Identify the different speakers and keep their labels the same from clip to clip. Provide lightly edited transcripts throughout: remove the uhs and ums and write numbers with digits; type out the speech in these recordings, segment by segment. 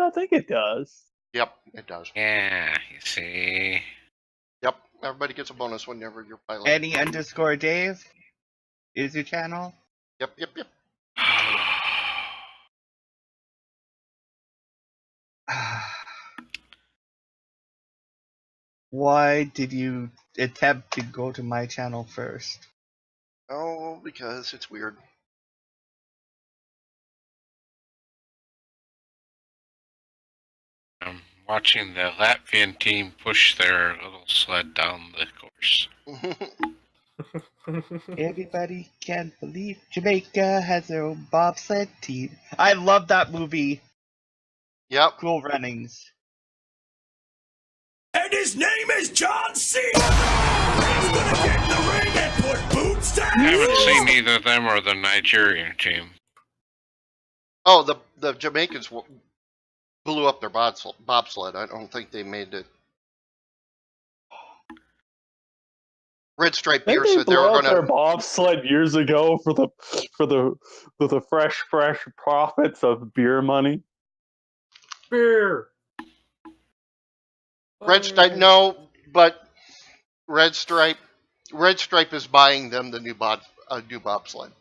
Speaker 1: I think it does.
Speaker 2: Yep, it does.
Speaker 3: Yeah, you see.
Speaker 2: Yep, everybody gets a bonus whenever you're piloting.
Speaker 4: Eddie_Dave is your channel.
Speaker 2: Yep.
Speaker 4: Why did you attempt to go to my channel first?
Speaker 2: Oh, because it's weird.
Speaker 3: I'm watching the Latvian team push their little sled down the course.
Speaker 4: Everybody can't believe Jamaica has their own bobsled team. I love that movie.
Speaker 2: Yep.
Speaker 4: Cool Runnings.
Speaker 5: And his name is John Cena! He's gonna get in the ring and put boots down!
Speaker 3: I haven't seen either of them or the Nigerian team.
Speaker 2: Oh, the Jamaicans blew up their bobsled. I don't think they made it. Red Stripe Beer said they were going to
Speaker 1: their bobsled years ago for the fresh profits of beer money. Beer.
Speaker 2: Red Stripe. No, but Red Stripe is buying them the new bobsled.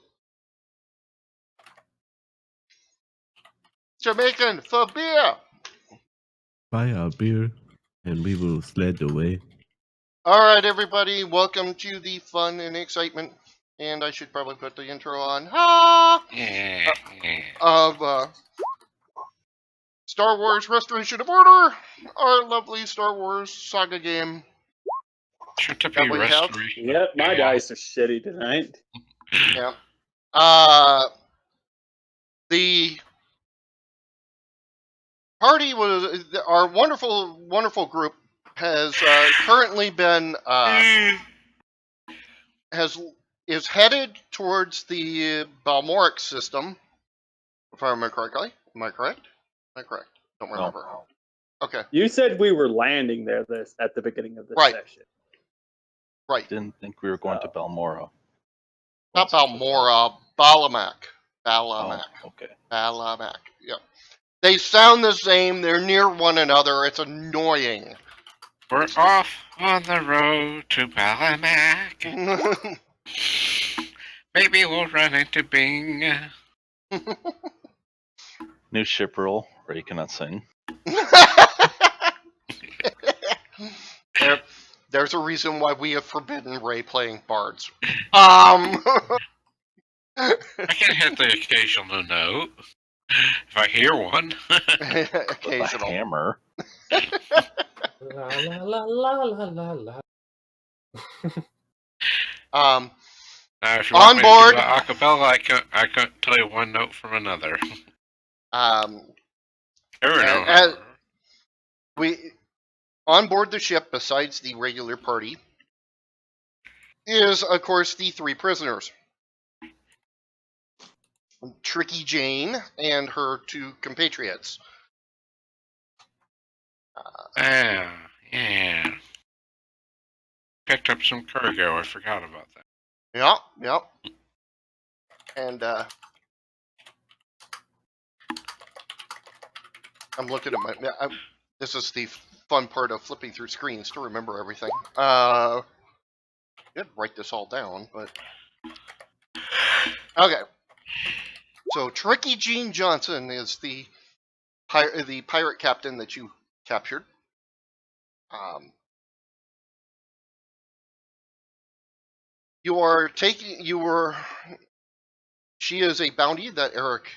Speaker 2: Jamaican for beer.
Speaker 6: Buy our beer, and we will sled away.
Speaker 2: All right, everybody, welcome to the fun and excitement, and I should probably put the intro on. Of Star Wars Restoration of Order, our lovely Star Wars saga game.
Speaker 3: Should to be restoration.
Speaker 1: Yep, my dice are shitty tonight.
Speaker 2: Yeah. The party was our wonderful group has currently been is headed towards the Balmoric system, if I remember correctly. Am I correct? Don't remember.
Speaker 7: No.
Speaker 2: Okay.
Speaker 1: You said we were landing there at the beginning of this session.
Speaker 2: Right.
Speaker 7: Didn't think we were going to Balmora.
Speaker 2: Not Balmora, Balamac.
Speaker 7: Oh, okay.
Speaker 2: Balamac. Yep. They sound the same. They're near one another. It's annoying.
Speaker 3: We're off on the road to Balamac. Maybe we'll run into Bing.
Speaker 7: New ship rule where you cannot sing.
Speaker 2: There's a reason why we have forbidden Ray playing bards. I
Speaker 3: can hit the occasional note if I hear one.
Speaker 2: Occasional.
Speaker 7: A hammer.
Speaker 1: La la la la la la.
Speaker 3: Now, if you
Speaker 2: on
Speaker 3: want
Speaker 2: board,
Speaker 3: me to do a cappella, I couldn't tell you one note from another.
Speaker 2: On board the ship, besides the regular party, is of course the 3 prisoners: Tricky Jane and her 2 compatriots.
Speaker 3: Yeah. Picked up some cargo. I forgot about that.
Speaker 2: Yep. And I'm looking at my. This is the fun part of flipping through screens to remember everything. I did write this all down, but okay. So Tricky Jean Johnson is the pirate captain that you captured. She is a bounty that Eric,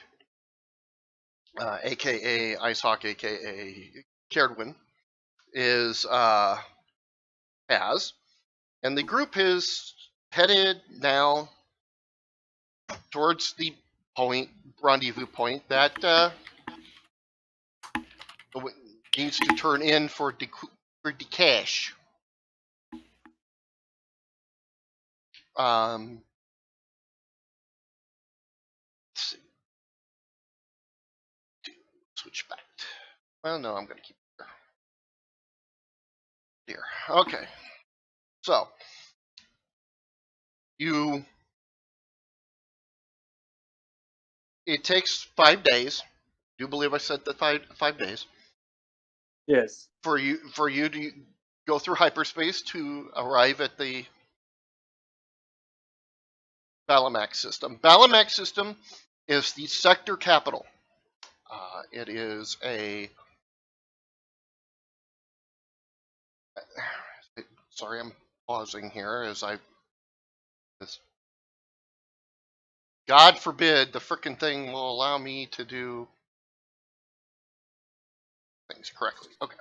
Speaker 2: aka Icehawk, aka Caerwydh, has, and the group is headed now towards the rendezvous point that needs to turn in for the cash. Let's see. Switch back. Well, no, I'm going to keep it here. Okay. So, it takes 5 days do believe I said that 5 days
Speaker 1: Yes.
Speaker 2: for you to go through hyperspace to arrive at the Balamax system. Balamax system is the sector capital. It is a. Sorry, I'm pausing here as I. God forbid the frickin' thing will allow me to do things correctly. Okay.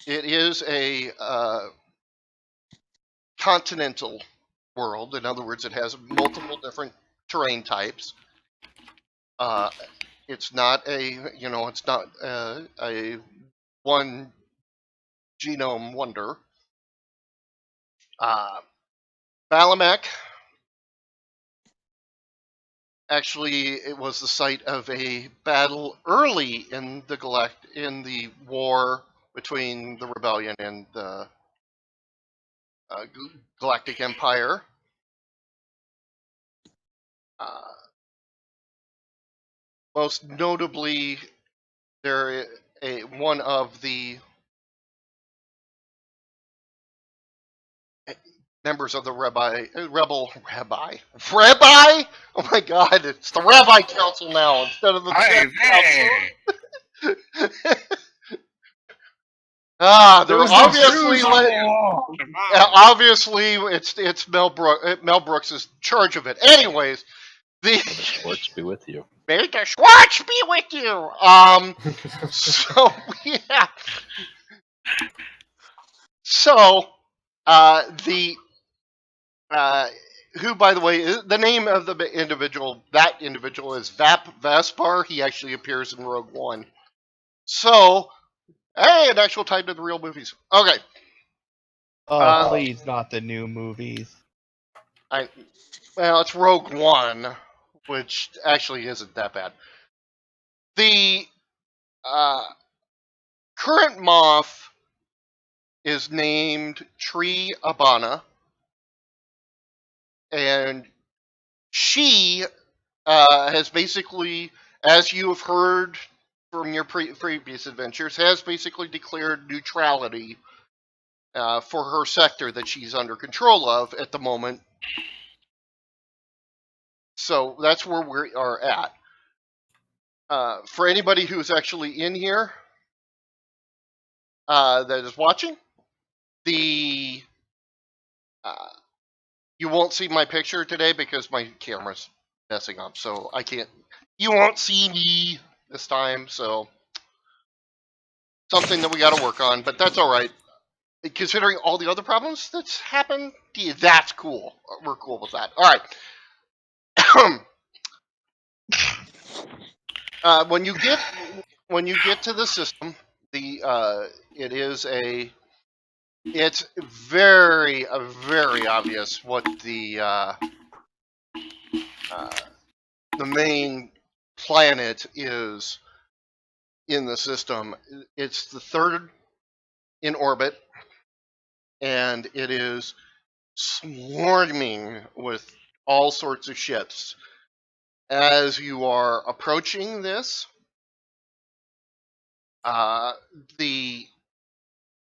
Speaker 2: It is a continental world. In other words, it has multiple different terrain types. It's not it's not a one genome wonder. Balamac, actually, it was the site of a battle early in the war between the rebellion and the Galactic Empire. Most notably, there one of the members of the rebel. Oh my God! It's the Rabbi Council now instead of the Council. They're obviously obviously it's Mel Brooks is in charge of it. Anyways,
Speaker 7: May the Schwartz be with you.
Speaker 2: May the Schwartz be with you. So yeah. So the who, by the way, the name of the individual, that individual is Vap Vespar. He actually appears in Rogue One. So, hey, an actual title to the real movies. Okay.
Speaker 4: Oh, please, not the new movies.
Speaker 2: Well, it's Rogue One, which actually isn't that bad. The current Moff is named Tree Abana, and she has basically, as you have heard from your previous adventures, has basically declared neutrality for her sector that she's under control of at the moment. So that's where we are at. For anybody who's actually in here that is watching, you won't see my picture today because my camera's messing up, so I can't. You won't see me this time, so something that we got to work on, but that's all right. Considering all the other problems that's happened, that's cool. We're cool with that. All right. When you get to the system, it's very obvious what the main planet is in the system. It's the third in orbit, and it is swarming with all sorts of ships. As you are approaching this,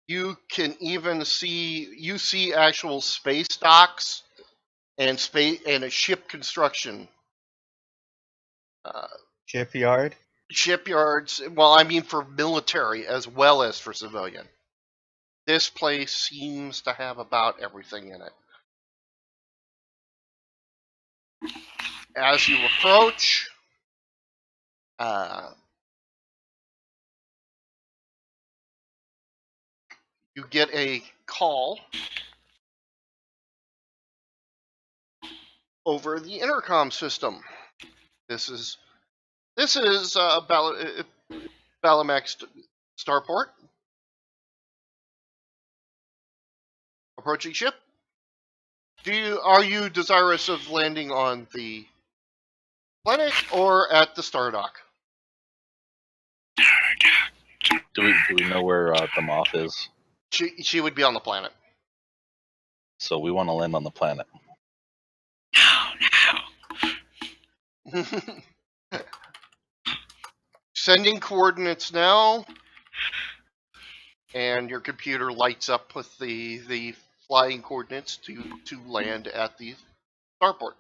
Speaker 2: you can even see actual space docks and a ship construction. Shipyards. Well, I mean for military as well as for civilian. This place seems to have about everything in it. As you approach, you get a call over the intercom system. This is Balamax starport. Approaching ship. Are you desirous of landing on the planet or at the star dock?
Speaker 7: Do we know where the Moth is?
Speaker 2: She would be on the planet.
Speaker 7: So we want to land on the planet.
Speaker 3: No.
Speaker 2: Sending coordinates now, and your computer lights up with the flying coordinates to land at the starport.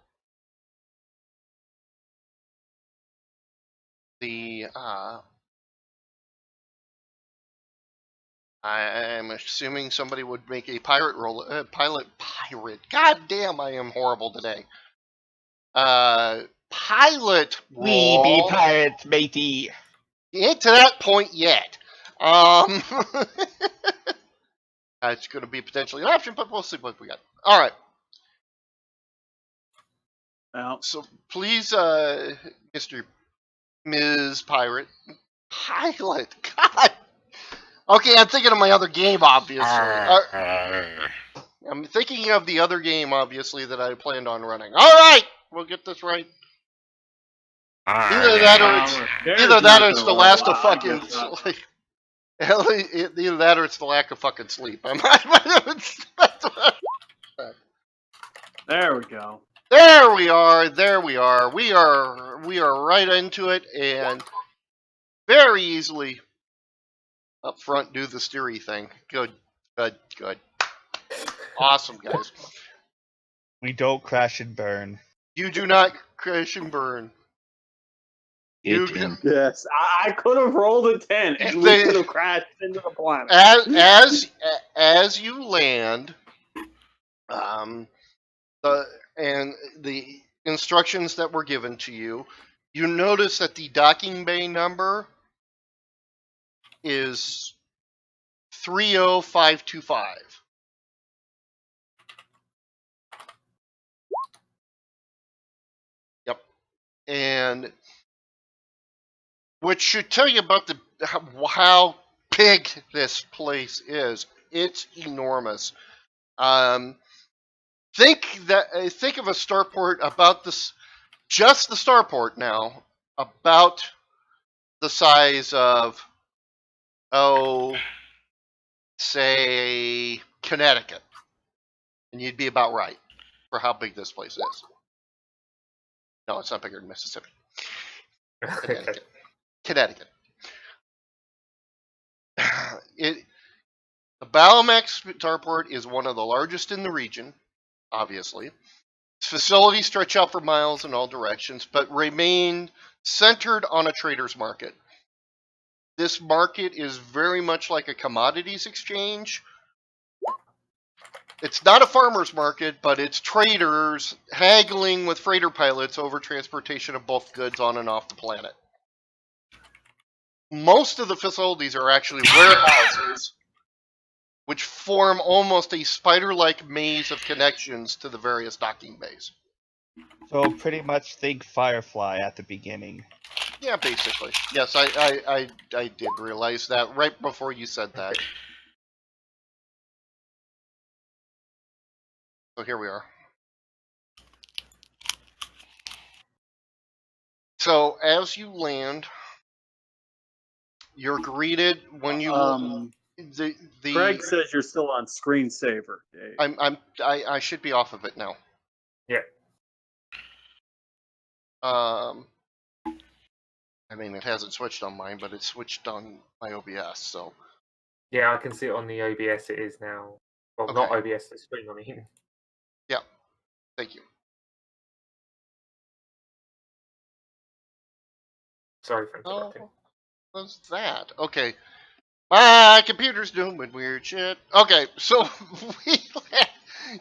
Speaker 2: I'm assuming somebody would make a pilot roll. Pirate. God damn, I am horrible today. Pilot roll.
Speaker 4: We be pirates, matey.
Speaker 2: Ain't to that point yet. It's going to be potentially an option, but we'll see what we got. All right.
Speaker 1: Well,
Speaker 2: So please, Ms. Pilot. Pilot. God. Okay, I'm thinking of my other game, obviously. I'm thinking of the other game, obviously, that I planned on running. All right, we'll get this right. Either that or it's the last of fucking. Either that or it's the lack of fucking sleep.
Speaker 1: there we go.
Speaker 2: There we are. There we are. We are right into it, and very easily up front do the steery thing. Good. Awesome, guys.
Speaker 4: We don't crash and burn.
Speaker 2: You do not crash and burn.
Speaker 1: Yes, I could have rolled a 10 and we could have crashed into the planet.
Speaker 2: As you land, the instructions that were given to you, you notice that the docking bay number is 30525. Yep, and which should tell you about how big this place is. It's enormous. Think of a starport about this, just the starport now, about the size of, say Connecticut, and you'd be about right for how big this place is. No, it's not bigger than Mississippi. Connecticut. The Balamex starport is one of the largest in the region, obviously. Its facilities stretch out for miles in all directions, but remain centered on a trader's market. This market is very much like a commodities exchange. It's not a farmer's market, but it's traders haggling with freighter pilots over transportation of bulk goods on and off the planet. Most of the facilities are actually warehouses, which form almost a spider-like maze of connections to the various docking bays.
Speaker 4: So pretty much think Firefly at the beginning.
Speaker 2: Yeah, basically. Yes, I did realize that right before you said that. So here we are. So as you land, you're greeted when you
Speaker 1: Greg says you're still on screensaver, Dave.
Speaker 2: I should be off of it now.
Speaker 8: Yeah.
Speaker 2: I mean, it hasn't switched on mine, but it's switched on my OBS, so.
Speaker 8: Yeah, I can see it on the OBS. It is now. Well,
Speaker 2: Okay.
Speaker 8: not OBS, the screen, I mean.
Speaker 2: Yeah. Thank you.
Speaker 8: Sorry for interrupting.
Speaker 2: Oh, what's that? Okay. My computer's doing weird shit. Okay, so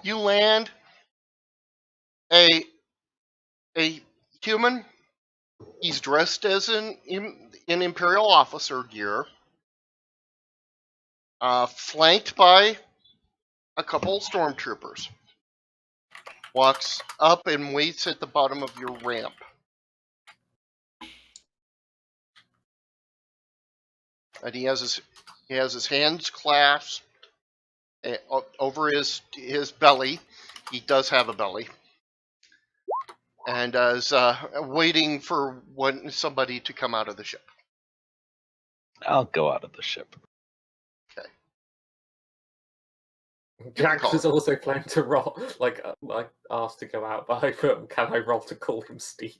Speaker 2: you land a human. He's dressed as in Imperial officer gear, flanked by a couple stormtroopers. Walks up and waits at the bottom of your ramp. And he has his hands clasped over his belly. He does have a belly. And is waiting for somebody to come out of the ship.
Speaker 7: I'll go out of the ship.
Speaker 2: Okay.
Speaker 8: Jack was also planning to roll, like asked to go out, but I put, can I roll to call him Steve?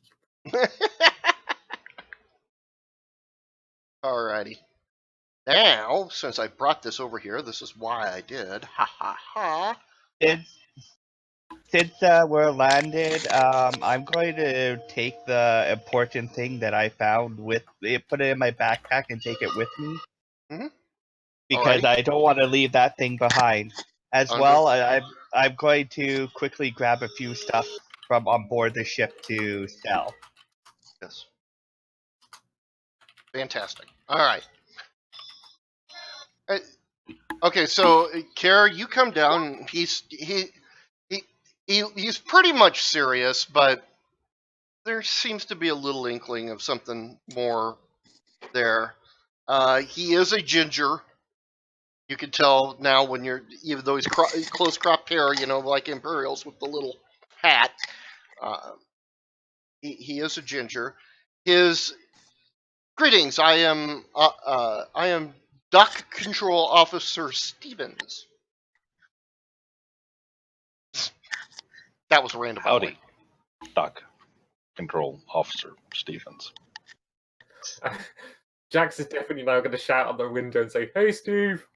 Speaker 2: Alrighty. Now, since I brought this over here, this is why I did. Ha ha ha.
Speaker 4: Since we're landed, I'm going to take the important thing that I found put it in my backpack and take it with me.
Speaker 2: Mhm.
Speaker 4: Because
Speaker 2: Alrighty.
Speaker 4: I don't want to leave that thing behind. As well, I'm going to quickly grab a few stuff from on board the ship to sell.
Speaker 2: Yes. Fantastic. All right. Okay, so Kara, you come down. He's pretty much serious, but there seems to be a little inkling of something more there. He is a ginger. You can tell now when you're, even though he's close cropped hair, you know, like Imperials with the little hat. He is a ginger. His greetings. I am Dock Control Officer Stevens. That was random.
Speaker 7: Howdy, Dock Control Officer Stevens.
Speaker 8: Jax is definitely now going to shout out the window and say, "Hey, Steve!"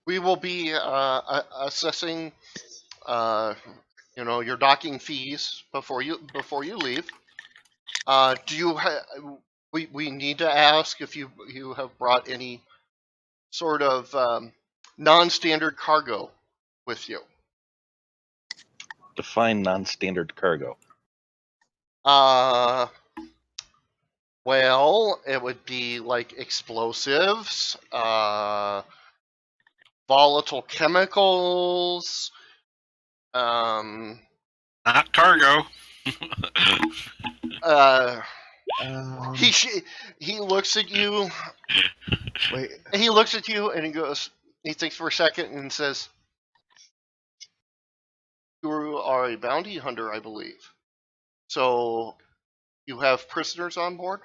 Speaker 2: We will be assessing, your docking fees before you leave. Do you? We need to ask if you have brought any sort of non-standard cargo with you.
Speaker 7: Define non-standard cargo.
Speaker 2: Well, it would be like explosives, volatile chemicals,
Speaker 3: Not cargo.
Speaker 2: He looks at you.
Speaker 4: Wait.
Speaker 2: He looks at you and he goes. He thinks for a second and says, "You are a bounty hunter, I believe. So you have prisoners on board?"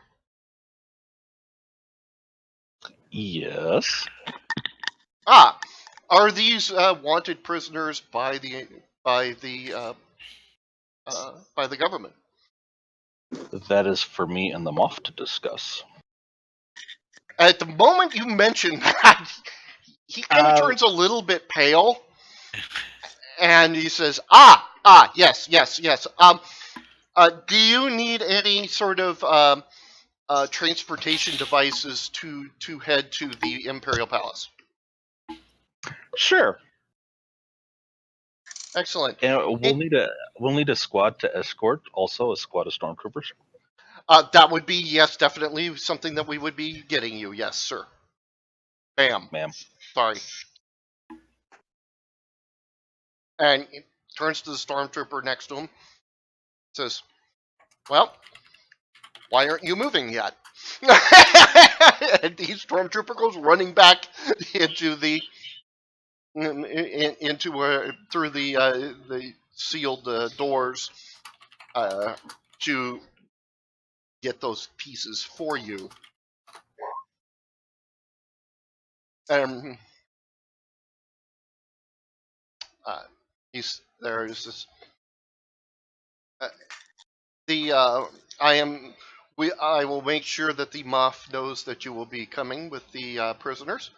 Speaker 7: Yes.
Speaker 2: Are these wanted prisoners by the government?
Speaker 7: That is for me and the Moth to discuss.
Speaker 2: At the moment you mention that, he kind of turns a little bit pale, and he says, yes. Do you need any sort of transportation devices to head to the Imperial Palace?
Speaker 7: Sure.
Speaker 2: Excellent.
Speaker 7: And we'll need a squad to escort. Also, a squad of stormtroopers.
Speaker 2: That would be, yes, definitely something that we would be getting you. Yes, sir. Bam.
Speaker 7: Ma'am.
Speaker 2: Sorry. And he turns to the stormtrooper next to him. Says, "Well, why aren't you moving yet?" And the stormtrooper goes running back into the through the sealed doors to get those pieces for you. There's this. I will make sure that the Moff knows that you will be coming with the prisoners.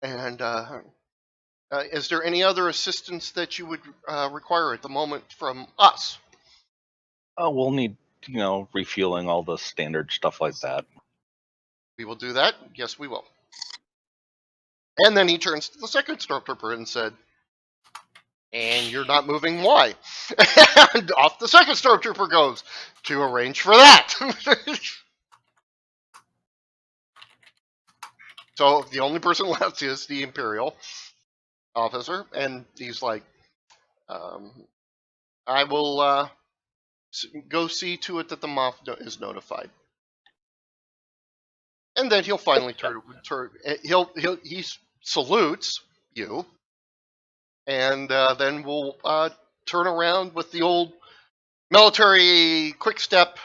Speaker 2: And is there any other assistance that you would require at the moment from us?
Speaker 7: Oh, we'll need, refueling, all the standard stuff like that.
Speaker 2: We will do that. Yes, we will. And then he turns to the second stormtrooper and said, "And you're not moving, why?" And off the second stormtrooper goes to arrange for that. So the only person left is the Imperial officer, and he's like, "I will go see to it that the Moff is notified." And then he'll finally he salutes you, and then we'll turn around with the old military quick step,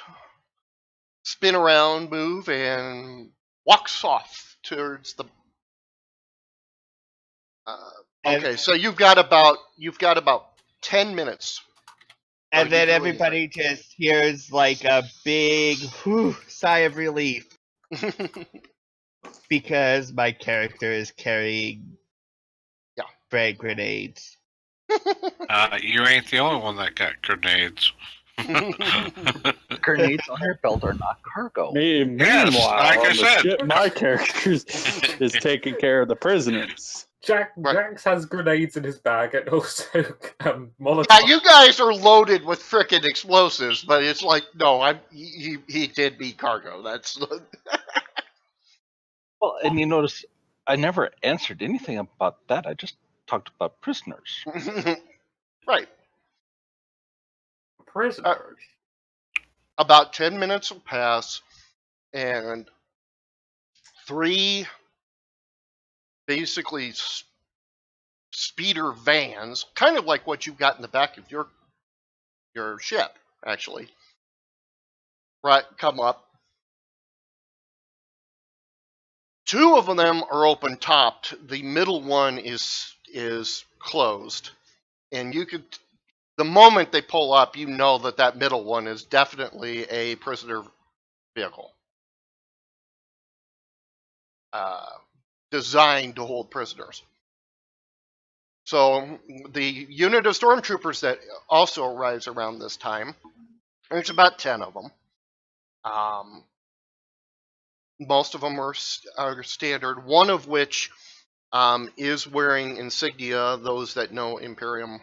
Speaker 2: spin around, move, and walks off towards the Okay, so you've got about 10 minutes.
Speaker 4: And then
Speaker 2: do
Speaker 4: everybody just hears like a big sigh of relief because my character is carrying frag grenades.
Speaker 3: You ain't the only one that got grenades.
Speaker 7: Grenades on your belt are not cargo.
Speaker 1: Meanwhile,
Speaker 3: like I
Speaker 1: on the
Speaker 3: said.
Speaker 1: ship, my character is taking care of the prisoners.
Speaker 8: Jax has grenades in his bag and also Molotov.
Speaker 2: Yeah, you guys are loaded with frickin' explosives, but it's like, no, he did meet cargo. That's
Speaker 7: Well, and you notice I never answered anything about that. I just talked about prisoners.
Speaker 2: right.
Speaker 8: Prisoners.
Speaker 2: About 10 minutes will pass, and 3 basically speeder vans, kind of like what you've got in the back of your ship, actually, right, come up. 2 of them are open topped. The middle one is closed, and you could, the moment they pull up, you know that middle one is definitely a prisoner vehicle, designed to hold prisoners. So the unit of stormtroopers that also arrives around this time, there's about 10 of them. Most of them are standard, one of which is wearing insignia. Those that know Imperium,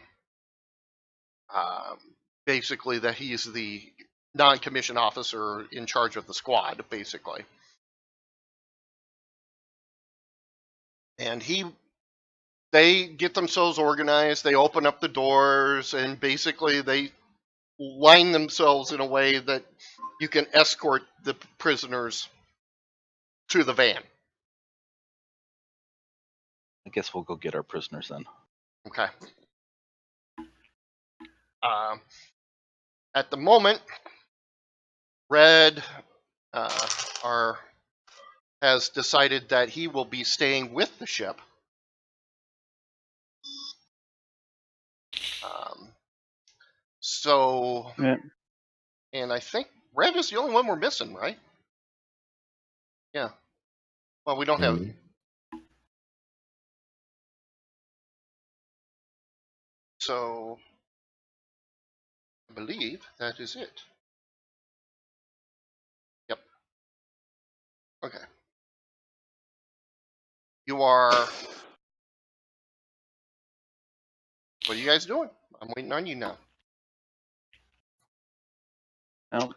Speaker 2: basically that he's the non-commissioned officer in charge of the squad, basically. And they get themselves organized, they open up the doors, and basically they line themselves in a way that you can escort the prisoners to the van.
Speaker 7: I guess we'll go get our prisoners then.
Speaker 2: Okay. At the moment, Red has decided that he will be staying with the ship.
Speaker 1: Yeah.
Speaker 2: And I think Red is the only one we're missing, right? Yeah. Well, we don't have. So, I believe that is it. Yep. Okay. You are. What are you guys doing? I'm waiting on you now.
Speaker 7: Well,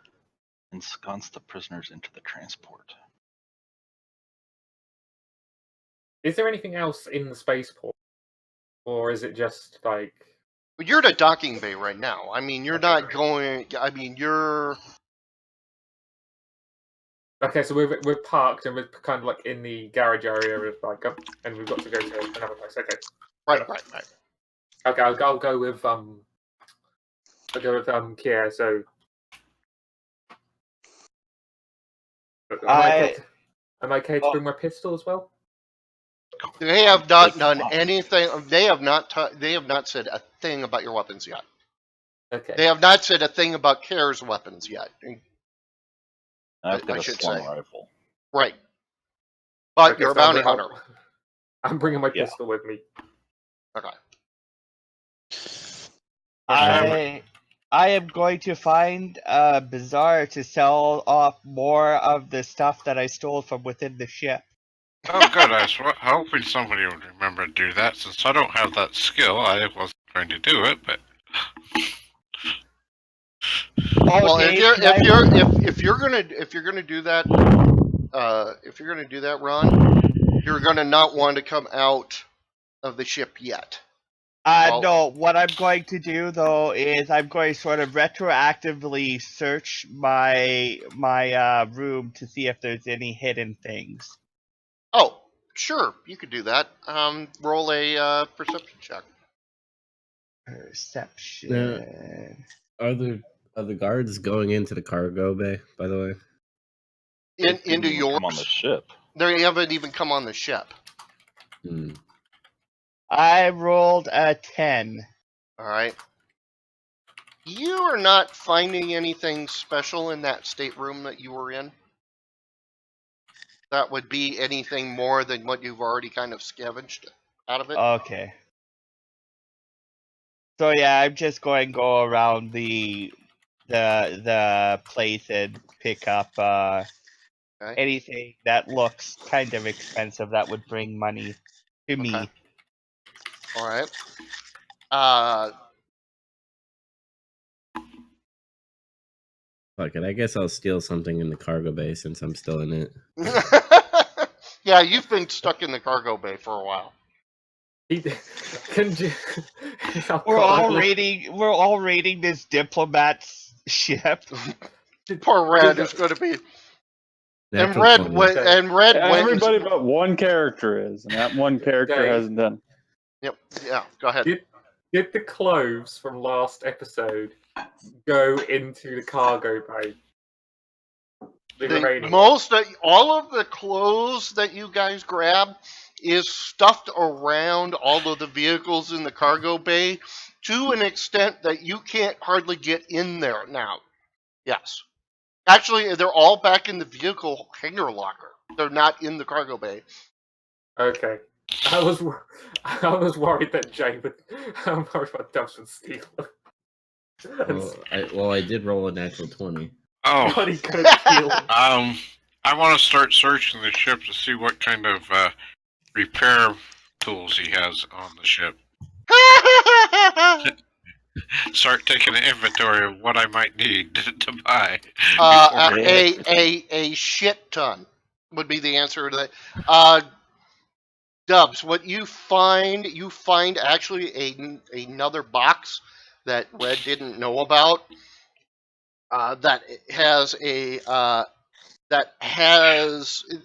Speaker 7: ensconce the prisoners into the transport.
Speaker 8: Is there anything else in the spaceport? Or is it just like...
Speaker 2: But you're at a docking bay right now. I mean, you're not going... I mean, you're...
Speaker 8: Okay, so we're parked and we're kind of like in the garage area of like, and we've got to go to another place. Okay.
Speaker 2: Right.
Speaker 8: Okay, I'll go with Kier. So am I okay to bring my pistol as well?
Speaker 2: They have not done anything. They have not said a thing about your weapons yet.
Speaker 8: Okay.
Speaker 2: They have not said a thing about Caerwydh's weapons yet.
Speaker 7: I've got
Speaker 2: I
Speaker 7: a
Speaker 2: should
Speaker 7: slung
Speaker 2: say.
Speaker 7: rifle.
Speaker 2: Right. But
Speaker 8: Okay,
Speaker 2: you're a
Speaker 8: so
Speaker 2: bounty hunter.
Speaker 8: I'm bringing my pistol with me.
Speaker 2: Okay.
Speaker 4: I am going to find a bazaar to sell off more of the stuff that I stole from within the ship.
Speaker 3: Oh, good. I was hoping somebody would remember to do that. Since I don't have that skill, I wasn't going to do it. But
Speaker 2: Well,
Speaker 4: Dave,
Speaker 2: if you're gonna do that, Ron, you're gonna not want to come out of the ship yet.
Speaker 4: No, what I'm going to do though is I'm going to sort of retroactively search my room to see if there's any hidden things.
Speaker 2: Oh, sure, you could do that. Roll a perception check.
Speaker 4: Perception.
Speaker 6: Are the guards going into the cargo bay, by the way?
Speaker 2: Into yours?
Speaker 7: Come on the ship.
Speaker 2: They haven't even come on the ship.
Speaker 4: I rolled a 10.
Speaker 2: All right. You are not finding anything special in that stateroom that you were in. That would be anything more than what you've already kind of scavenged out of it.
Speaker 4: Okay. So yeah, I'm just going to go around the place and pick up
Speaker 2: Okay.
Speaker 4: anything that looks kind of expensive that would bring money to me.
Speaker 2: Okay. All right.
Speaker 6: Fuck it. I guess I'll steal something in the cargo bay since I'm still in it.
Speaker 2: Yeah, you've been stuck in the cargo bay for a while.
Speaker 8: Can you...
Speaker 4: We're all raiding this diplomat's ship.
Speaker 2: Poor Red is going to be. And
Speaker 6: Natural
Speaker 2: Red,
Speaker 6: 20.
Speaker 2: went, and Red went.
Speaker 1: Everybody but one character is, and that one character
Speaker 8: Okay.
Speaker 1: hasn't done.
Speaker 2: Yep. Yeah. Go ahead.
Speaker 8: Did the clothes from last episode go into the cargo bay? The remaining.
Speaker 2: All of the clothes that you guys grab is stuffed around all of the vehicles in the cargo bay to an extent that you can't hardly get in there now. Yes. Actually, they're all back in the vehicle hangar locker. They're not in the cargo bay.
Speaker 8: Okay. I was worried that Jay would. I'm worried about Dubs would steal them.
Speaker 6: I did roll a natural 20.
Speaker 3: Oh,
Speaker 8: But he could steal them.
Speaker 3: I want to start searching the ship to see what kind of repair tools he has on the ship. Start taking an inventory of what I might need to buy.
Speaker 2: A shit ton would be the answer to that. Dubs, what you find actually another box that Red didn't know about. That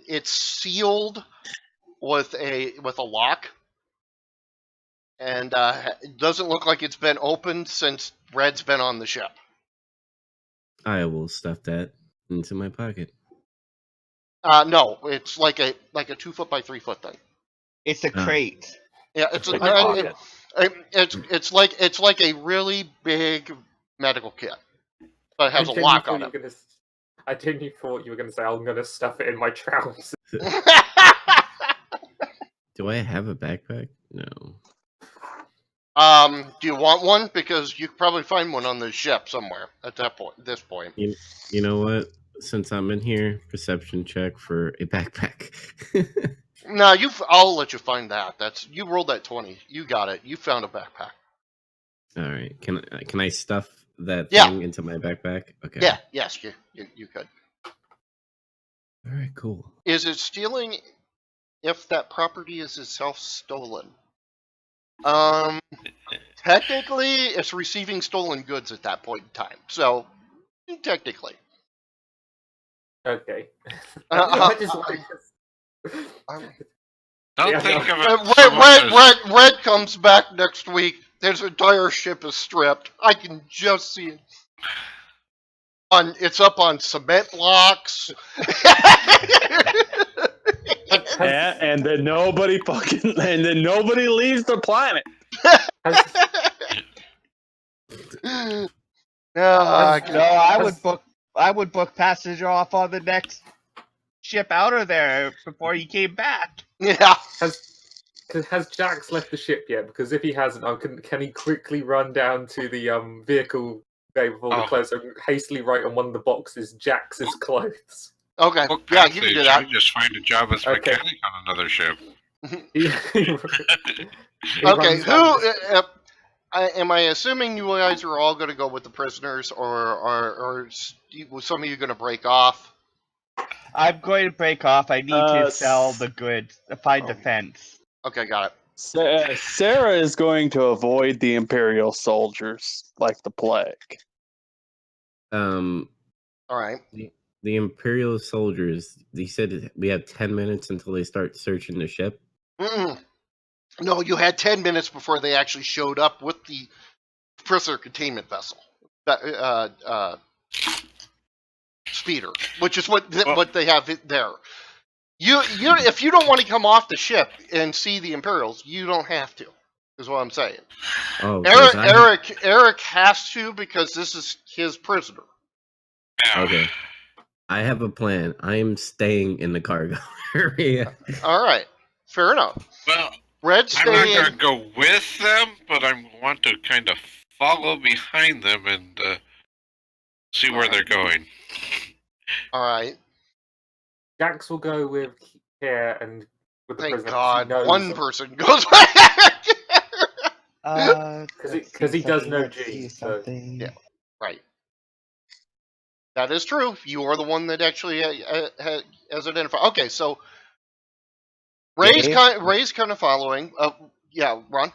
Speaker 2: it's sealed with a lock, and it doesn't look like it's been opened since Red's been on the ship.
Speaker 6: I will stuff that into my pocket.
Speaker 2: No, it's like a 2 foot by 3 foot thing.
Speaker 4: It's a crate.
Speaker 2: Yeah, it's
Speaker 7: Like a pocket.
Speaker 2: it's like a really big medical kit, but it has a lock on it.
Speaker 8: I genuinely thought you were going to say, I'm going to stuff it in my trousers.
Speaker 6: Do I have a backpack? No.
Speaker 2: Do you want one? Because you could probably find one on the ship somewhere at this point.
Speaker 6: You know what? Since I'm in here, perception check for a backpack.
Speaker 2: No, I'll let you find that. You rolled that 20. You got it. You found a backpack.
Speaker 6: All right. Can I stuff that thing into my backpack? Okay.
Speaker 2: Yeah. Yes, you could.
Speaker 6: All right. Cool.
Speaker 2: Is it stealing if that property is itself stolen? Technically, it's receiving stolen goods at that point in time. So, technically.
Speaker 8: Okay.
Speaker 3: Don't think of it.
Speaker 2: Red comes back next week. His entire ship is stripped. I can just see it. It's up on cement blocks.
Speaker 1: Yeah, and then nobody leaves the planet.
Speaker 4: I would book passage off on the next ship out of there before he came back.
Speaker 2: Yeah.
Speaker 8: Has Jax left the ship yet? Because if he hasn't, can he quickly run down to the vehicle bay with all the clothes and hastily write on one of the boxes Jax's clothes?
Speaker 2: Okay.
Speaker 3: What
Speaker 2: Yeah, you can do that.
Speaker 3: I just find a job as a mechanic on another ship.
Speaker 2: Okay. Am I assuming you guys are all going to go with the prisoners, or some of you going to break off?
Speaker 4: I'm going to break off. I need to sell the goods. Find the fence.
Speaker 2: Okay, got
Speaker 1: it. Sarah is going to avoid the Imperial soldiers like the plague.
Speaker 2: All right.
Speaker 6: The Imperial soldiers, they said we have 10 minutes until they start searching the ship.
Speaker 2: No, you had 10 minutes before they actually showed up with the prisoner containment vessel. Speeder, which is what they have there. You if you don't want to come off the ship and see the Imperials, you don't have to. is what I'm saying.
Speaker 6: Oh, 'cause I have-
Speaker 2: Eric has to because this is his prisoner.
Speaker 3: Yeah.
Speaker 6: okay. I have a plan. I am staying in the cargo area.
Speaker 2: All right, fair enough.
Speaker 3: Well,
Speaker 2: Red,
Speaker 3: I'm
Speaker 2: stay
Speaker 3: not
Speaker 2: in.
Speaker 3: going to go with them, but I want to kind of follow behind them and see where they're going.
Speaker 2: All right.
Speaker 8: Jax will go with care and with the
Speaker 2: Thank
Speaker 8: prisoner.
Speaker 2: God,
Speaker 8: knows,
Speaker 2: one person goes back.
Speaker 8: Because he does know
Speaker 4: let's
Speaker 8: G.
Speaker 4: see
Speaker 8: So.
Speaker 4: something.
Speaker 2: Yeah. Right. That is true. You are the one that actually has identified. Okay, so Ray's kind of following. Yeah, Ron.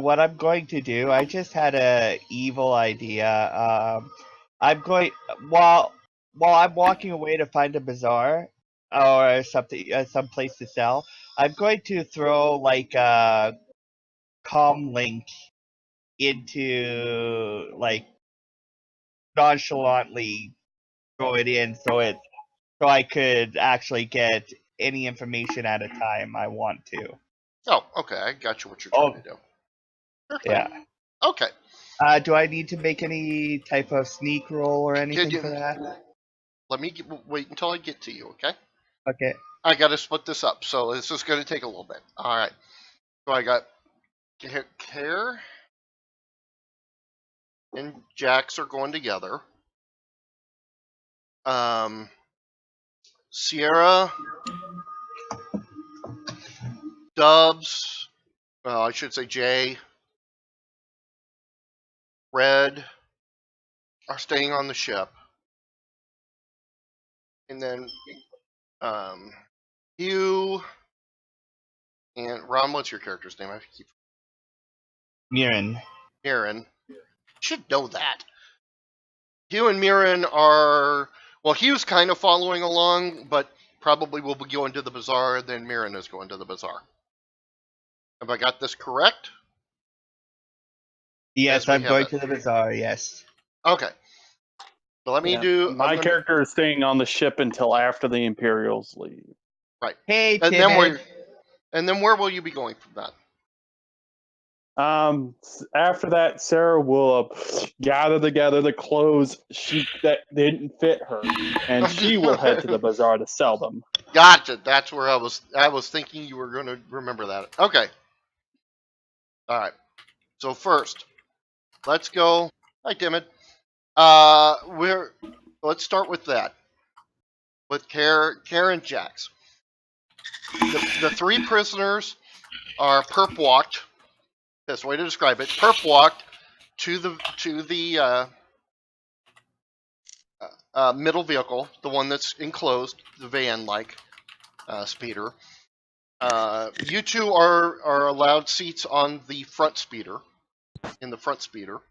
Speaker 4: What I'm going to do, I just had a evil idea. I'm going while I'm walking away to find a bazaar or something, some place to sell. I'm going to throw like a comm link into like nonchalantly throw it in so I could actually get any information at a time I want to.
Speaker 2: Oh, okay. I got you. What you're trying to do. Sure thing.
Speaker 4: Yeah.
Speaker 2: Okay.
Speaker 4: Do I need to make any type of sneak roll or anything for that?
Speaker 2: Let me wait until I get to you. Okay.
Speaker 4: Okay.
Speaker 2: I got to split this up, so this is going to take a little bit. All right. So I got Care and Jax are going together. Sierra, Dubs, well, I should say Jay, Red are staying on the ship. And then Hugh and Ron, what's your character's name? I keep
Speaker 4: Mirren.
Speaker 2: Mirren. Should know that. Hugh and Mirren are, well, Hugh's kind of following along, but probably will be going to the bazaar, then Mirren is going to the bazaar. Have I got this correct?
Speaker 4: Yes, I'm going to the bazaar, yes.
Speaker 2: Okay. So let me do...
Speaker 1: My character is staying on the ship until after the Imperials leave.
Speaker 2: Right.
Speaker 4: Hey,
Speaker 2: and then where will you be going from that?
Speaker 1: After that, Sarah will gather together the clothes that didn't fit her, and she will head to the bazaar to sell them.
Speaker 2: Gotcha. That's where I was thinking you were going to remember that. Okay. All right. So first, let's go. Hi, Timid. Let's start with that. With Karen Jax. The three prisoners are perp walked. That's the way to describe it. Perp walked to the middle vehicle, the one that's enclosed, the van-like speeder. You two are allowed seats on the front speeder, in the front speeder.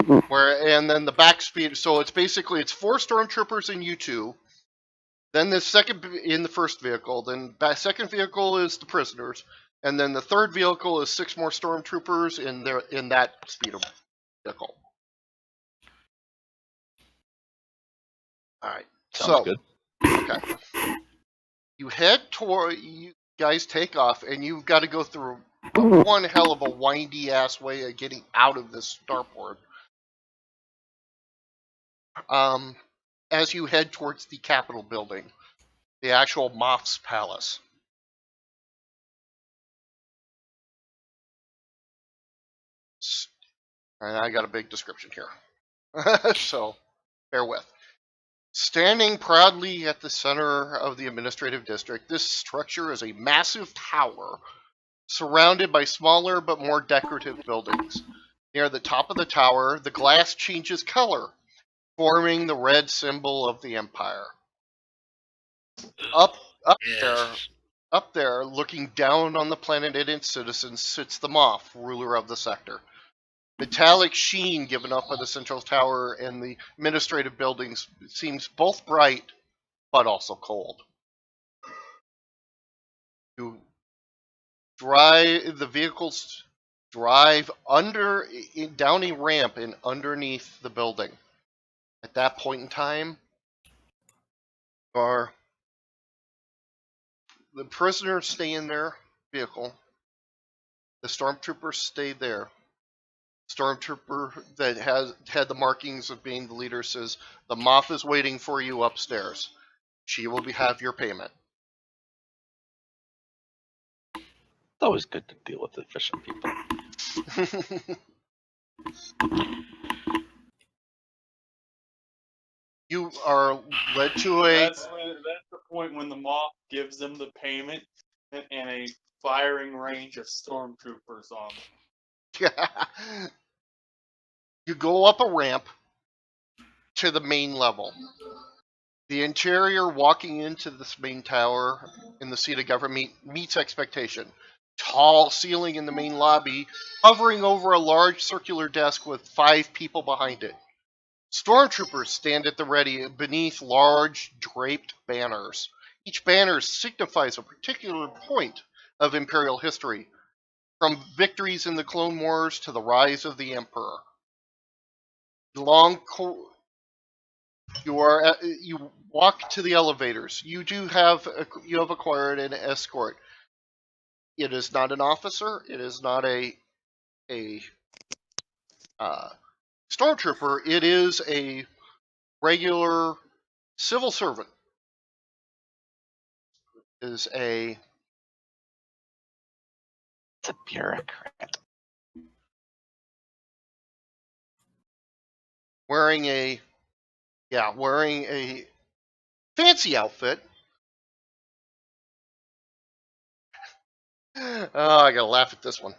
Speaker 2: And then the back speeder. So it's 4 stormtroopers and you two. Then the second in the first vehicle. Then second vehicle is the prisoners. And then the third vehicle is 6 more stormtroopers in that speeder vehicle. All right.
Speaker 7: Sounds good.
Speaker 2: Okay. You head toward. You guys take off, and you've got to go through one hell of a windy ass way of getting out of this starport. As you head towards the Capitol building, the actual Moff's palace. And I got a big description here. So, bear with. Standing proudly at the center of the administrative district, this structure is a massive tower surrounded by smaller but more decorative buildings. Near the top of the tower, the glass changes color, forming the red symbol of the Empire. Up there, looking down on the planet and its citizens, sits the Moff, ruler of the sector. Metallic sheen given off by the central tower and the administrative buildings seems both bright but also cold. The vehicles drive down a ramp and underneath the building. At that point in time, the prisoners stay in their vehicle. The stormtrooper stayed there. Stormtrooper that had the markings of being the leader says, "The Moff is waiting for you upstairs. She will have your payment."
Speaker 7: It's always good to deal with efficient people.
Speaker 2: You are led to a.
Speaker 1: That's the point when the Moff gives them the payment and a firing range of stormtroopers on them.
Speaker 2: You go up a ramp to the main level. The interior walking into this main tower in the seat of government meets expectation. Tall ceiling in the main lobby, hovering over a large circular desk with 5 people behind it. Stormtroopers stand at the ready beneath large draped banners. Each banner signifies a particular point of Imperial history, from victories in the Clone Wars to the rise of the Emperor. You walk to the elevators. You have acquired an escort. It is not an officer. It is not a stormtrooper. It is a regular civil servant. It's a
Speaker 7: bureaucrat.
Speaker 2: Wearing a fancy outfit. Oh, I gotta laugh at this one.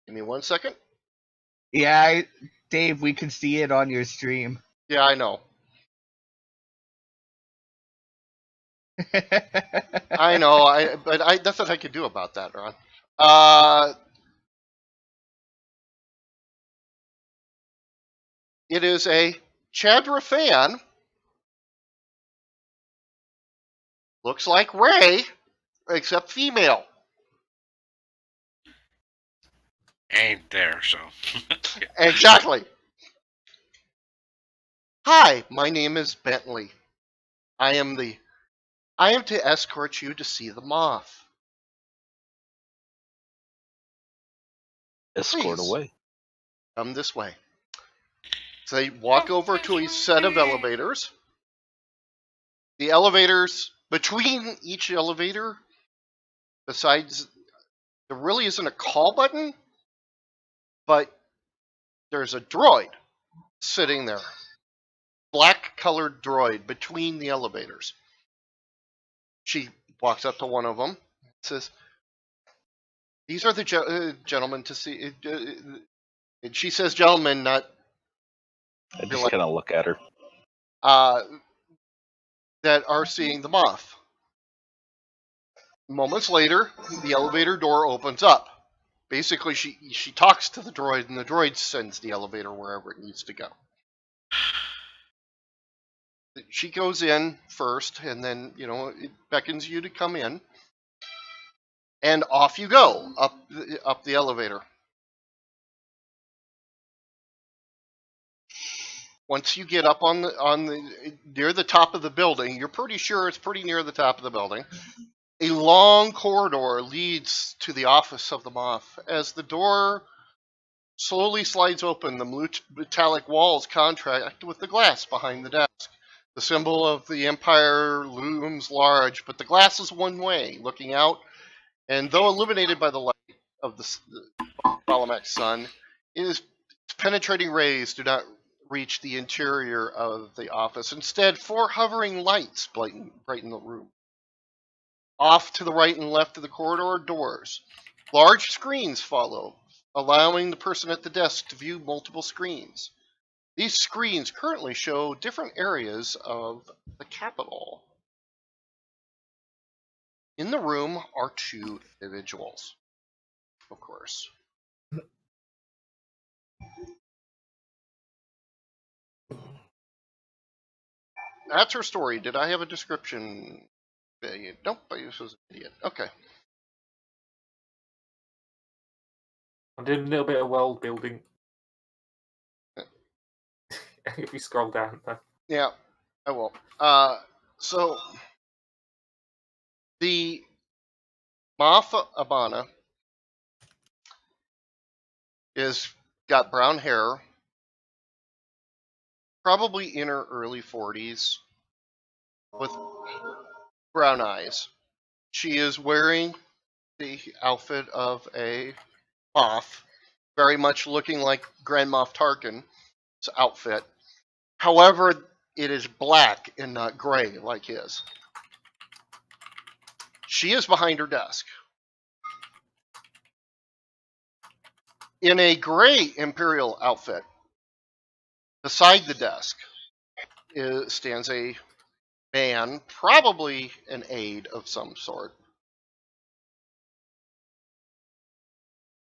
Speaker 2: Give me 1 second.
Speaker 4: Yeah, Dave, we can see it on your stream.
Speaker 2: Yeah, I know. I know. But that's what I could do about that, Ron. It is a Chadra fan. Looks like Rey, except female.
Speaker 3: Ain't there, so.
Speaker 2: Exactly. Hi, my name is Bentley. I am to escort you to see the Moff.
Speaker 7: Escort
Speaker 2: Please.
Speaker 7: away.
Speaker 2: Come this way. So they walk over to a set of elevators. The elevators, between each elevator, besides, there really isn't a call button, but there's a droid sitting there. Black-colored droid between the elevators. She walks up to one of them, says, "These are the gentlemen to see." And she says, "Gentlemen," not.
Speaker 7: I just kind of look at her.
Speaker 2: That are seeing the Moff. Moments later, the elevator door opens up. Basically, she talks to the droid, and the droid sends the elevator wherever it needs to go. She goes in first, and then, it beckons you to come in. And off you go, up the elevator. Once you get up on the near the top of the building, you're pretty sure it's pretty near the top of the building. A long corridor leads to the office of the Moff. As the door slowly slides open, the metallic walls contract with the glass behind the desk. The symbol of the Empire looms large, but the glass is one way, looking out, and though illuminated by the light of the Balamak sun, its penetrating rays do not reach the interior of the office. Instead, 4 hovering lights brighten the room. Off to the right and left of the corridor, doors. Large screens follow, allowing the person at the desk to view multiple screens. These screens currently show different areas of the capital. In the room are 2 individuals, of course. That's her story. Did I have a description? Nope, I was an idiot. Okay.
Speaker 8: I'm doing a little bit of world building. If you scroll down.
Speaker 2: Yeah, I will. So the Moff Abana is got brown hair, probably in her early 40s, with brown eyes. She is wearing the outfit of a Moff, very much looking like Grand Moff Tarkin's outfit. However, it is black and not gray like his. She is behind her desk. In a gray Imperial outfit, beside the desk stands a man, probably an aide of some sort.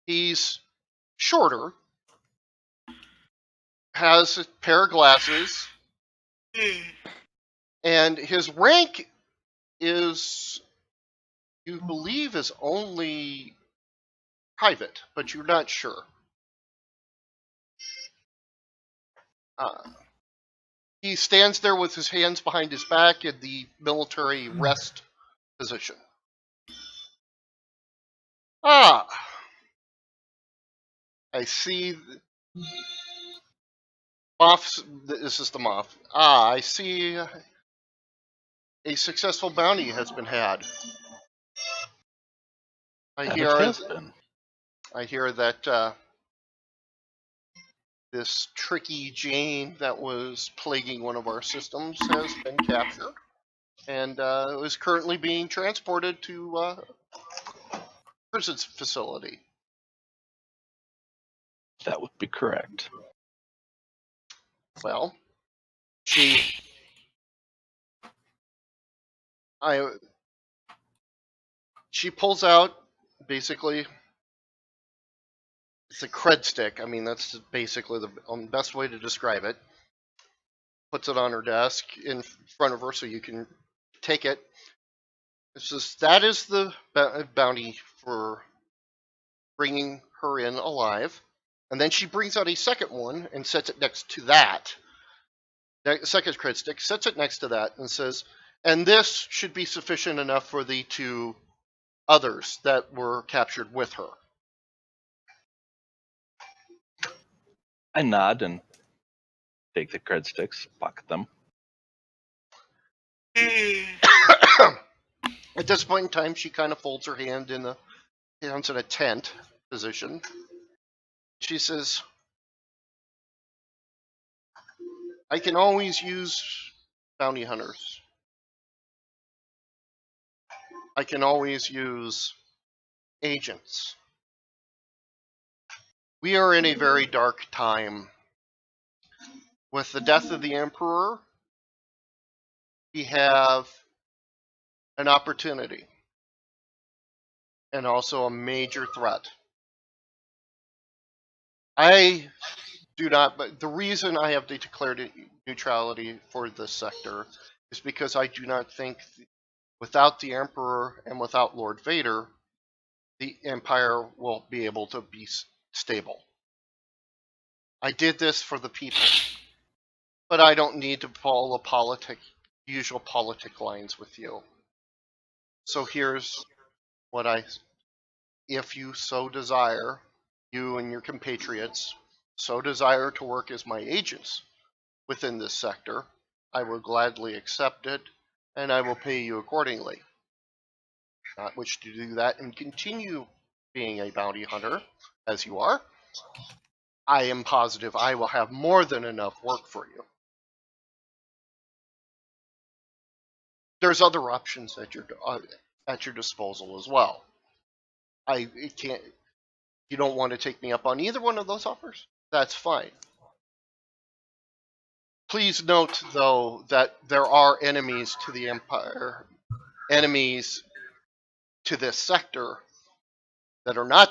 Speaker 2: He's shorter, has a pair of glasses, and his rank is, you believe, is only private, but you're not sure. He stands there with his hands behind his back in the military rest position. I see. This is the Moff. I see a successful bounty has been had. I hear that this tricky Jane that was plaguing one of our systems has been captured and is currently being transported to prison facility.
Speaker 7: That would be correct.
Speaker 2: Well, she pulls out, basically, it's a cred stick. I mean, that's basically the best way to describe it. Puts it on her desk in front of her so you can take it. It says, that is the bounty for bringing her in alive. And then she brings out a second one and sets it next to that. The second cred stick, sets it next to that and says, and this should be sufficient enough for the 2 others that were captured with her.
Speaker 7: I nod and take the cred sticks, pocket them.
Speaker 2: At this point in time, she kind of folds her hands in a tent position. She says, I can always use bounty hunters. I can always use agents. We are in a very dark time. With the death of the Emperor, we have an opportunity and also a major threat. I do not, but the reason I have declared neutrality for this sector is because I do not think without the Emperor and without Lord Vader, the Empire will be able to be stable. I did this for the people, but I don't need to follow usual politic lines with you. So here's what if you so desire, you and your compatriots so desire to work as my agents within this sector, I will gladly accept it, and I will pay you accordingly. Not wish to do that and continue being a bounty hunter, as you are. I am positive I will have more than enough work for you. There's other options at your disposal as well. You don't want to take me up on either one of those offers? That's fine. Please note, though, that there are enemies to the Empire, enemies to this sector that are not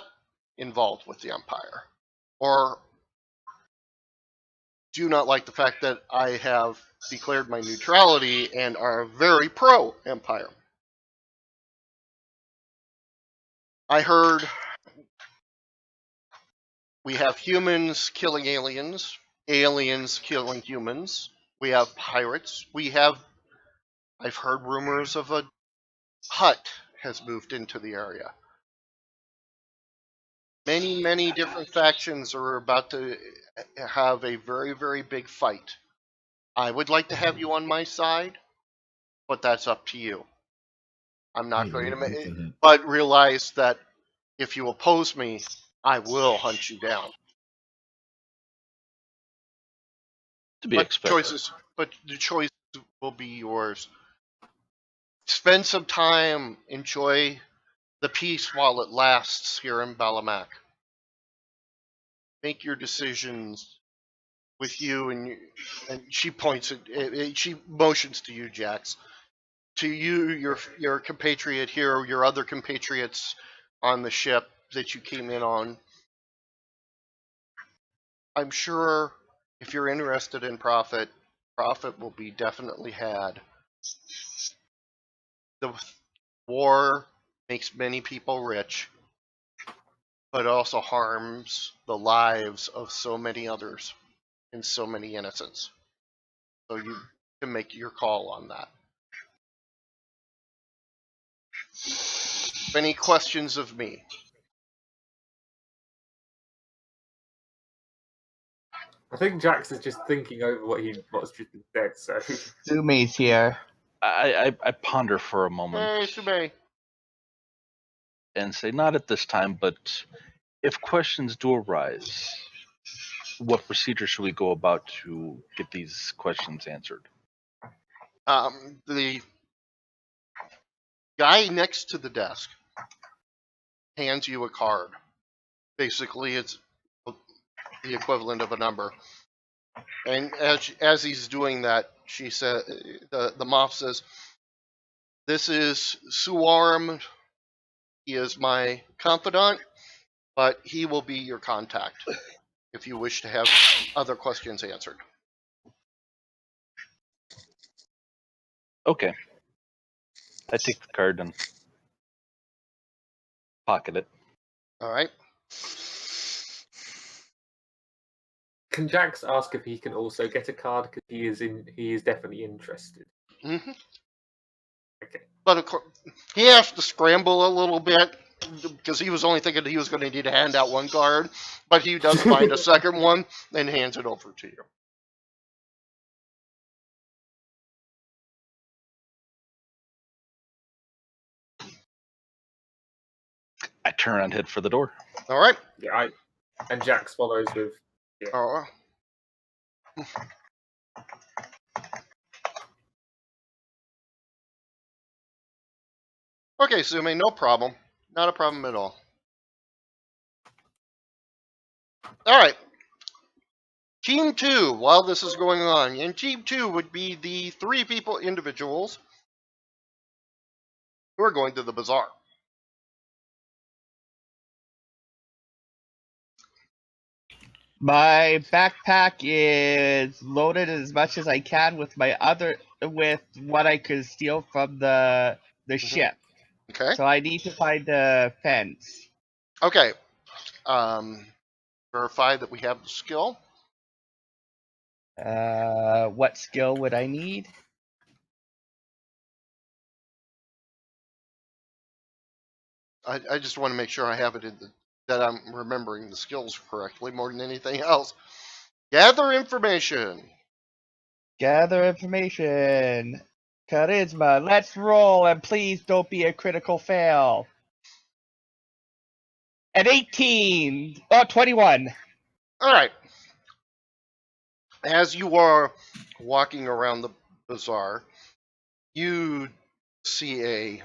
Speaker 2: involved with the Empire, or do not like the fact that I have declared my neutrality and are very pro-Empire. I heard we have humans killing aliens, aliens killing humans, we have pirates, I've heard rumors of a Hutt has moved into the area. Many, many different factions are about to have a very, very big fight. I would like to have you on my side, but that's up to you. I'm not going to make it, but realize that if you oppose me, I will hunt you down.
Speaker 7: To be expected.
Speaker 2: But the choice will be yours. Spend some time, enjoy the peace while it lasts here in Balamac. Make your decisions with you, and she points at, she motions to you, Jax. To you, your compatriot here, your other compatriots on the ship that you came in on. I'm sure if you're interested in profit will be definitely had. The war makes many people rich, but it also harms the lives of so many others and so many innocents. So you can make your call on that. Any questions of me?
Speaker 8: I think Jax is just thinking over what's just been said. So
Speaker 4: Sume's here.
Speaker 7: I ponder for a moment
Speaker 2: Hey, Sube.
Speaker 7: and say, not at this time, but if questions do arise, what procedure should we go about to get these questions answered?
Speaker 2: The guy next to the desk hands you a card. Basically, it's the equivalent of a number. And as he's doing that, she said, the Moff says, "This is Suarm. He is my confidant, but he will be your contact if you wish to have other questions answered."
Speaker 7: Okay. I take the card and pocket it.
Speaker 2: All right.
Speaker 8: can Jax ask if he can also get a card because he is definitely interested.
Speaker 2: Mm-hmm.
Speaker 8: Okay.
Speaker 2: But of course, he has to scramble a little bit because he was only thinking he was going to need to hand out one card, but he does find a second one and hands it over to you.
Speaker 7: I turn around and head for the door.
Speaker 2: All right.
Speaker 8: Yeah, and Jax follows with. Yeah.
Speaker 2: Oh. Okay, Sume, no problem. Not a problem at all. All right. Team 2, while this is going on, and Team 2 would be the 3 individuals who are going to the bazaar.
Speaker 4: My backpack is loaded as much as I can with what I could steal from the ship.
Speaker 2: Okay.
Speaker 4: So I need to find a fence.
Speaker 2: Okay. Verify that we have the skill.
Speaker 4: What skill would I need?
Speaker 2: I just want to make sure I have it that I'm remembering the skills correctly more than anything else. Gather information.
Speaker 4: Gather information. Charisma. Let's roll, and please don't be a critical fail. An 18. Oh, 21.
Speaker 2: All right. As you are walking around the bazaar, you see a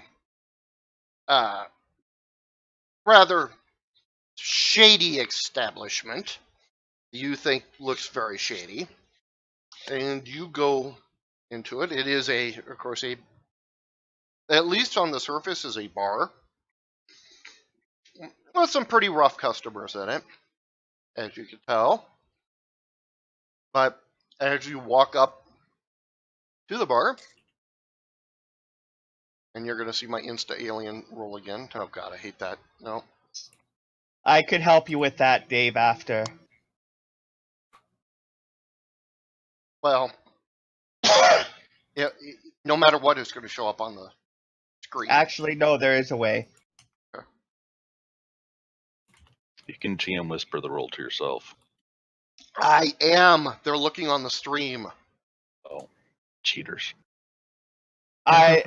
Speaker 2: rather shady establishment you think looks very shady, and you go into it. It is of course, at least on the surface, is a bar with some pretty rough customers in it, as you can tell. But as you walk up to the bar, and you're going to see my insta-alien roll again. Oh god, I hate that. No.
Speaker 4: I could help you with that, Dave, after.
Speaker 2: Well, yeah, no matter what, it's going to show up on the screen.
Speaker 4: Actually, no, there is a way.
Speaker 7: You can GM whisper the roll to yourself.
Speaker 2: I am. They're looking on the stream.
Speaker 7: Oh, cheaters.
Speaker 4: I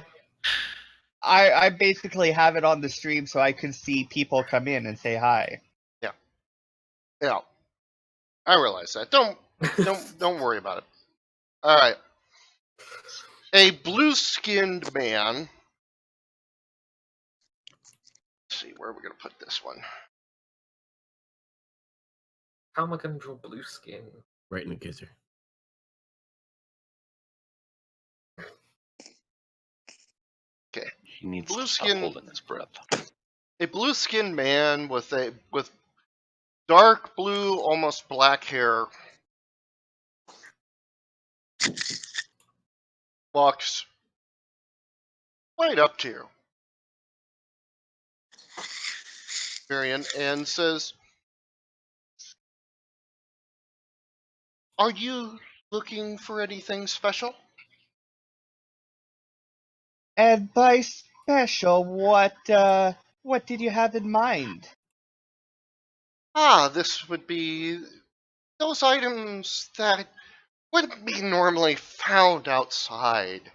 Speaker 4: basically have it on the stream so I can see people come in and say hi.
Speaker 2: Yeah, I realize that. Don't worry about it. All right. A blue-skinned man. Let's see, where are we going to put this one?
Speaker 8: How am I going to draw blue skin?
Speaker 6: Right in the kisser.
Speaker 7: He needs
Speaker 2: Blue
Speaker 7: to stop
Speaker 2: skin-
Speaker 7: holding his breath.
Speaker 2: A blue-skinned man with dark blue, almost black hair walks right up to you, Marion, and says, "Are you looking for anything special?"
Speaker 4: And by special, what did you have in mind?
Speaker 2: This would be those items that wouldn't be normally found outside.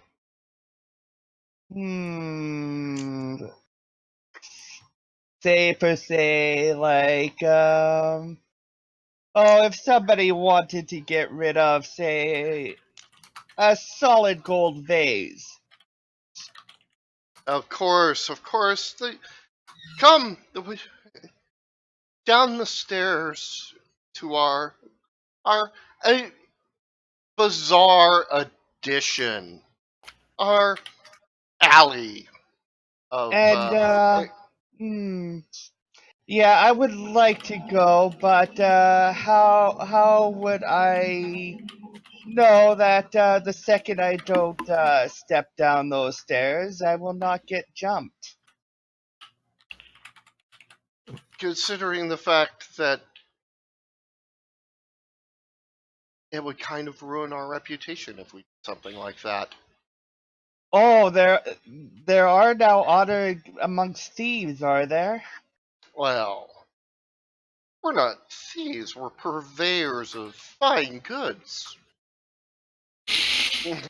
Speaker 4: Say per se, like, if somebody wanted to get rid of, say, a solid gold vase.
Speaker 2: Of course. Come down the stairs to our a bizarre addition, our alley of.
Speaker 4: Yeah, I would like to go, but how would I know that the second I don't step down those stairs, I will not get jumped?
Speaker 2: Considering the fact that it would kind of ruin our reputation if we did something like that.
Speaker 4: Oh, there are now honor amongst thieves, are there?
Speaker 2: Well, we're not thieves, we're purveyors of fine goods.
Speaker 7: And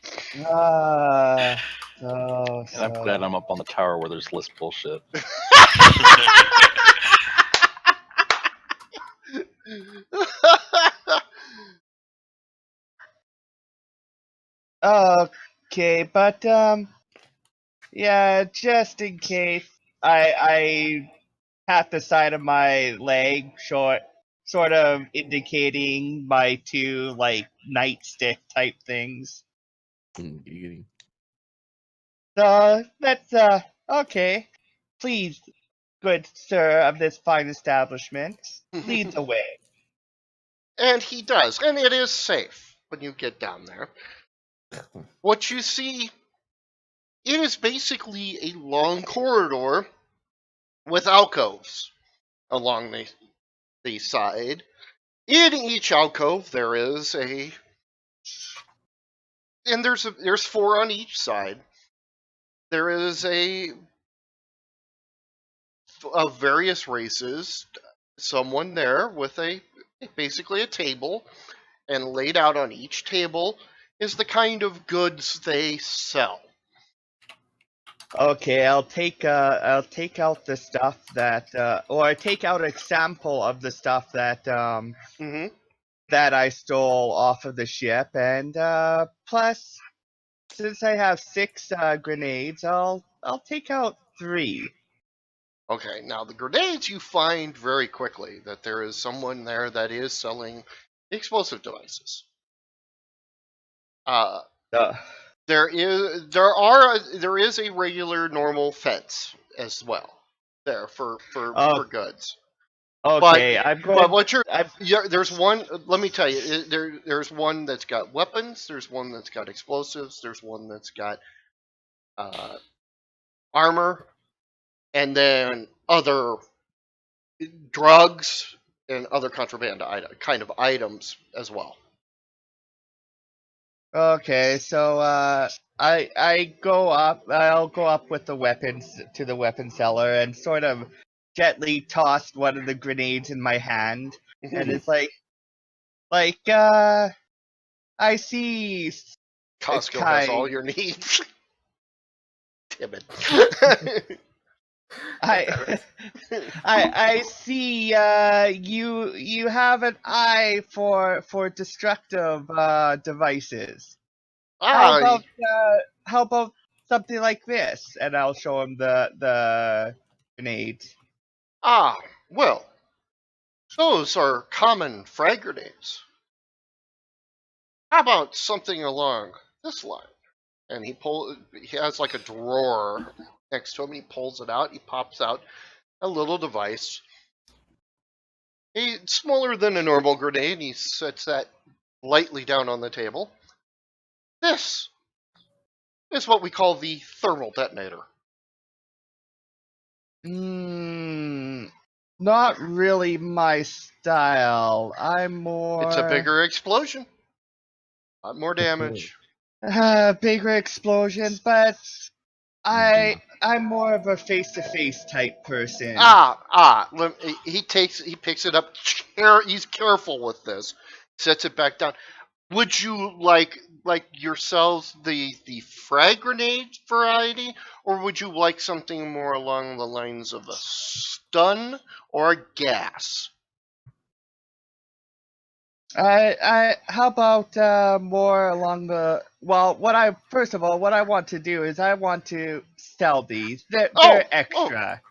Speaker 7: I'm glad I'm up on the tower where there's less bullshit.
Speaker 4: Okay, but yeah, just in case I pat the side of my leg, sort of indicating my two like nightstick type things.
Speaker 6: Giggity.
Speaker 4: So that's okay. Please, good sir of this fine establishment, lead the way.
Speaker 2: And he does, and it is safe when you get down there. What you see, it is basically a long corridor with alcoves along the side. In each alcove, there is and there's 4 on each side. There is of various races, someone there with basically a table, and laid out on each table is the kind of goods they sell.
Speaker 4: Okay, I'll take out the stuff that or I take out a sample of the stuff that that I stole off of the ship, and plus, since I have 6 grenades, I'll take out 3.
Speaker 2: Okay, now the grenades, you find very quickly that there is someone there that is selling explosive devices. There is a regular normal fence as well there for goods.
Speaker 4: Okay,
Speaker 2: there's one. Let me tell you, there's one that's got weapons. There's one that's got explosives. There's one that's got armor, and then other drugs and other contraband kind of items as well.
Speaker 4: Okay, so I go up. I'll go up with the weapons to the weapon seller and sort of gently toss one of the grenades in my hand, and it's I see
Speaker 2: Costco has all
Speaker 4: kind.
Speaker 2: your needs. Timid.
Speaker 4: I I see you have an eye for destructive devices.
Speaker 2: Ah,
Speaker 4: How about something like this? And I'll show him the grenades.
Speaker 2: well, those are common frag grenades. How about something along this line? And he has like a drawer next to him. He pulls it out. He pops out a little device. It's smaller than a normal grenade. He sets that lightly down on the table. This is what we call the thermal detonator.
Speaker 4: Not really my style. I'm more
Speaker 2: It's a bigger explosion. A lot more damage.
Speaker 4: bigger explosion, but I'm more of a face-to-face type person.
Speaker 2: He picks it up. He's careful with this. Sets it back down. Would you like yourselves the frag grenade variety, or would you like something more along the lines of a stun or a gas?
Speaker 4: How about more along the what I want to do is I want to sell these. They're extra.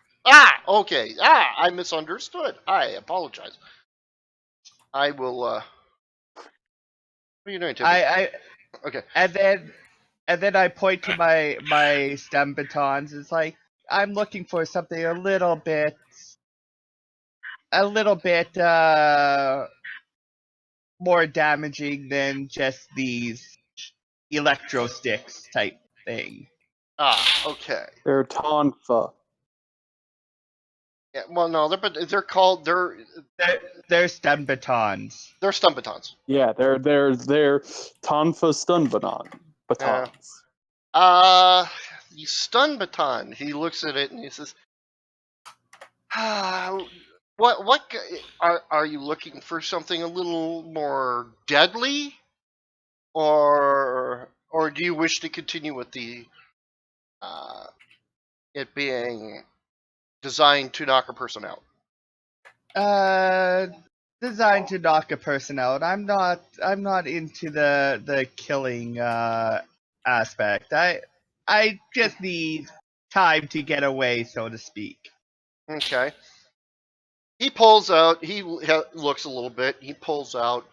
Speaker 2: Okay. I misunderstood. I apologize. I will. What are you doing, Timmy? Okay.
Speaker 4: And then I point to my STEM batons. It's like I'm looking for something a little bit more damaging than just these electro sticks type thing.
Speaker 2: Okay.
Speaker 1: They're Tonfa.
Speaker 2: Yeah, well, no, they're called
Speaker 4: They're stun batons.
Speaker 2: They're stun batons.
Speaker 1: Yeah, they're Tonfa stun batons.
Speaker 2: The stun baton. He looks at it and he says, "What are you looking for? Something a little more deadly, or do you wish to continue with the it being designed to knock a person out?"
Speaker 4: Designed to knock a person out. I'm not into the killing aspect. I just need time to get away, so to speak.
Speaker 2: Okay. He pulls out. He looks a little bit. He pulls out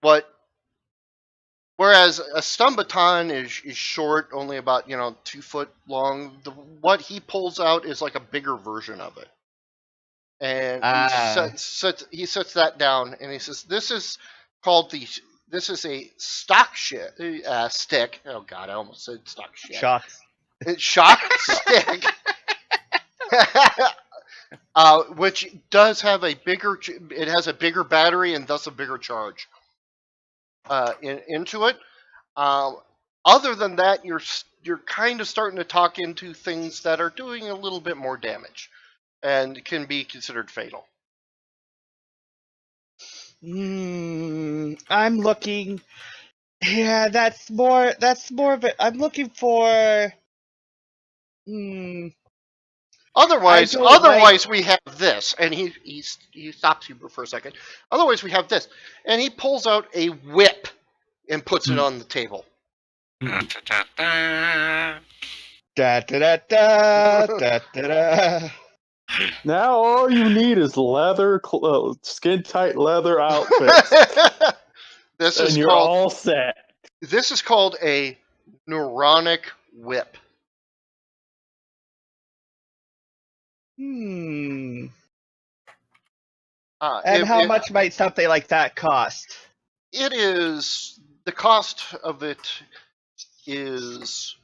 Speaker 2: what. Whereas a stun baton is short, only about 2 foot long. What he pulls out is like a bigger version of it, and he sets that down, and he says, "This is a stock stick." Oh God, I almost said stock shit. It's shock stick, which does have it has a bigger battery and thus a bigger charge. Into it. Other than that, you're kind of starting to talk into things that are doing a little bit more damage, and can be considered fatal.
Speaker 4: I'm looking. Yeah, that's more of it. I'm looking for.
Speaker 2: Otherwise, we have this, and he stops you for a second. Otherwise, we have this, and he pulls out a whip and puts it on the table.
Speaker 3: Da, da, da,
Speaker 4: Da da da da da da.
Speaker 1: Now all you need is leather clothes, skin tight leather outfits, and you're all set.
Speaker 2: This is called a neuronic whip.
Speaker 4: And how much might something like that cost?
Speaker 2: The cost of it is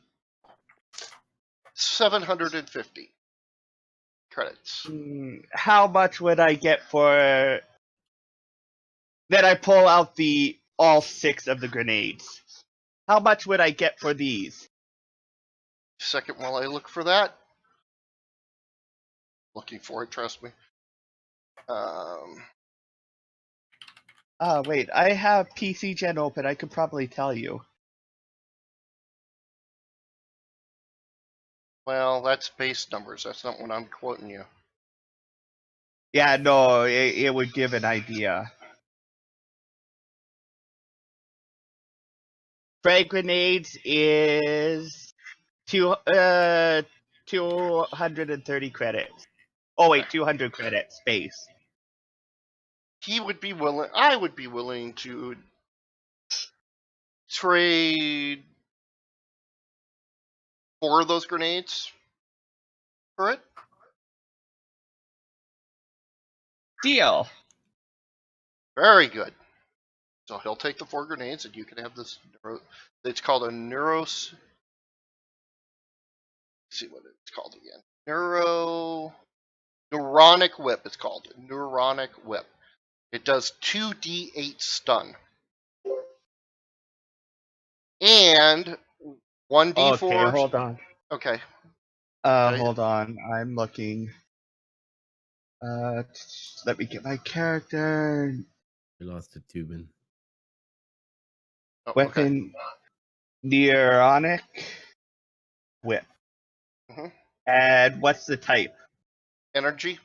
Speaker 2: 750 credits.
Speaker 4: How much would I get for Then I pull out all 6 of the grenades. How much would I get for these?
Speaker 2: Second while I look for that. Looking for it, trust me.
Speaker 4: Wait, I have PC Gen open. I could probably tell you.
Speaker 2: Well, that's base numbers. That's not what I'm quoting you.
Speaker 4: Yeah, no, it would give an idea. Frag grenades is 230 credits. Oh wait, 200 credits base.
Speaker 2: He would be willing. I would be willing to trade 4 of those grenades for it.
Speaker 4: Deal.
Speaker 2: Very good. So he'll take the 4 grenades, and you can have this. It's called a neuros. Let's see what it's called again. Neuronic whip. It's called neuronic whip. It does 2d8 stun and 1d4.
Speaker 4: Okay, hold on.
Speaker 2: Okay.
Speaker 4: Hold on. I'm looking. Let me get my character.
Speaker 6: We lost a Tubin.
Speaker 2: Oh,
Speaker 4: Weapon. Neuronic whip.
Speaker 2: Mm-hmm.
Speaker 4: And what's the type?
Speaker 2: Energy.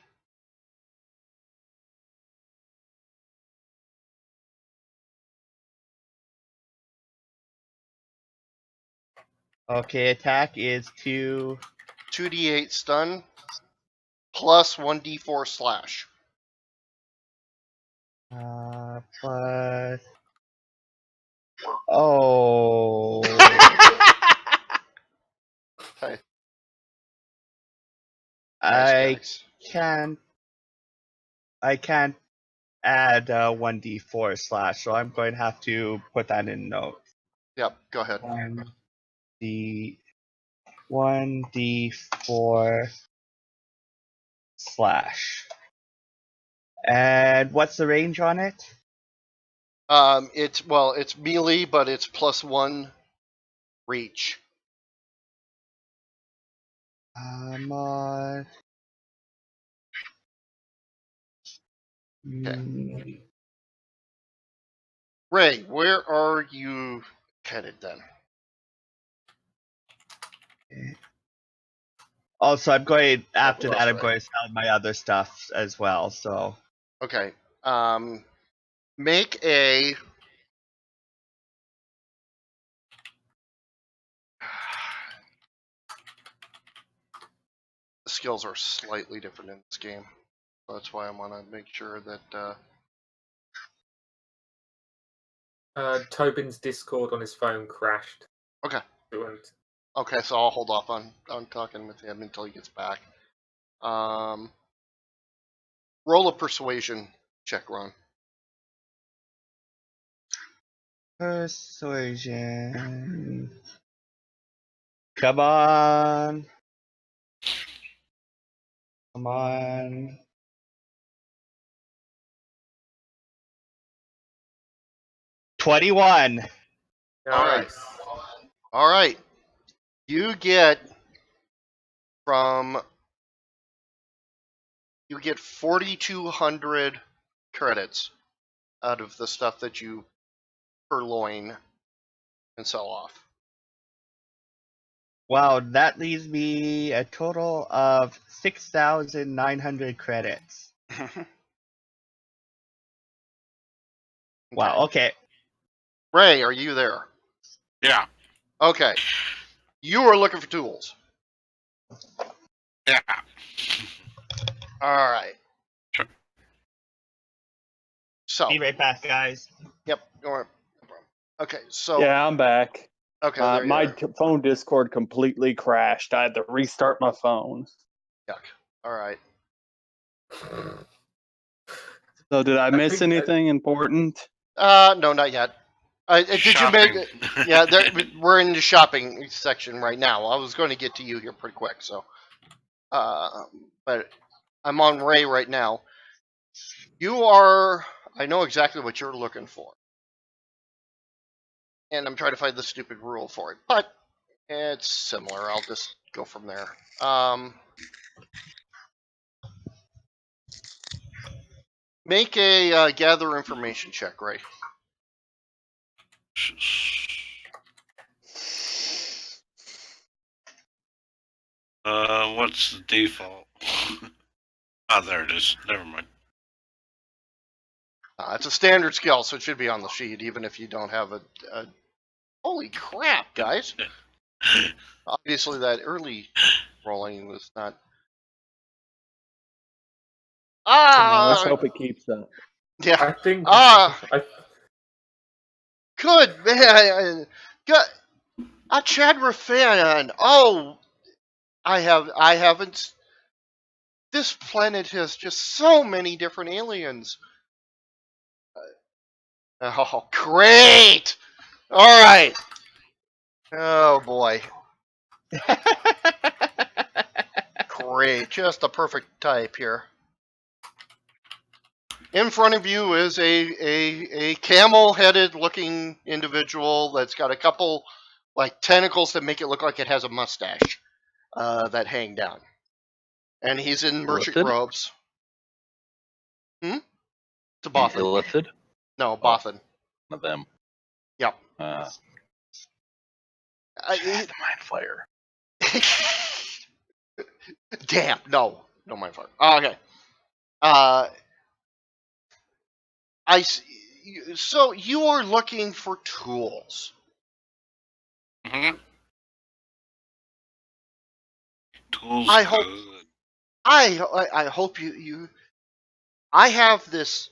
Speaker 4: Okay, attack is
Speaker 2: 2d8 stun plus 1d4 slash.
Speaker 4: Plus. Oh.
Speaker 2: Okay.
Speaker 4: I can't add 1d4 slash, so I'm going to have to put that in notes.
Speaker 2: Yep, go ahead.
Speaker 4: 1d4 slash. And what's the range on it?
Speaker 2: It's melee, but it's +1 reach.
Speaker 4: Okay.
Speaker 2: Ray, where are you headed then?
Speaker 4: Also, I'm going after that. I'm going to sell my other stuff as well. So
Speaker 2: Okay. Make a. The skills are slightly different in this game. So that's why I want to make sure that.
Speaker 8: Tobin's Discord on his phone crashed.
Speaker 2: Okay.
Speaker 8: And
Speaker 2: Okay, so I'll hold off on talking with him until he gets back. Roll a persuasion check, Ron.
Speaker 4: persuasion. Come on. Come on. $21.
Speaker 8: nice.
Speaker 2: All right. You get 4,200 credits out of the stuff that you purloin and sell off.
Speaker 4: Wow, that leaves me a total of 6,900 credits. Wow, okay.
Speaker 2: Ray, are you there?
Speaker 3: Yeah.
Speaker 2: Okay. You are looking for tools.
Speaker 3: Yeah.
Speaker 2: All right.
Speaker 3: Sure.
Speaker 2: So.
Speaker 4: Be right back, guys.
Speaker 2: Yep. Go on. Okay. So.
Speaker 1: Yeah, I'm back.
Speaker 2: Okay. There you
Speaker 1: My
Speaker 2: are.
Speaker 1: phone Discord completely crashed. I had to restart my phone.
Speaker 2: Yuck. All right.
Speaker 1: So did I miss
Speaker 8: think
Speaker 1: anything important?
Speaker 2: No, not yet. Did
Speaker 3: Shopping.
Speaker 2: you make? Yeah, we're in the shopping section right now. I was going to get to you here pretty quick, so. But I'm on Ray right now. You are I know exactly what you're looking for. And I'm trying to find the stupid rule for it. But it's similar. I'll just go from there. Make a gather information check, Ray.
Speaker 3: What's the default? Oh, there it is. Never mind.
Speaker 2: It's a standard skill, so it should be on the sheet, even if you don't have a holy crap, guys! Obviously, that early rolling was not.
Speaker 1: Let's hope it keeps up.
Speaker 2: Yeah.
Speaker 8: I think.
Speaker 2: Good man. Good. Chadra fan. Oh, I haven't. This planet has just so many different aliens. Oh, great! All right. Oh boy. Great. Just the perfect type here. In front of you is a camel-headed looking individual that's got a couple like tentacles that make it look like it has a mustache that hang down. And he's in merchant robes. It's a Bothan.
Speaker 7: Illithid?
Speaker 2: No, Bothan.
Speaker 7: One of them.
Speaker 2: Yep.
Speaker 7: The Mind Flayer.
Speaker 2: Damn, no Mind Flayer. Okay. So you are looking for tools.
Speaker 3: Mm-hmm. Tools.
Speaker 2: I hope you. I have this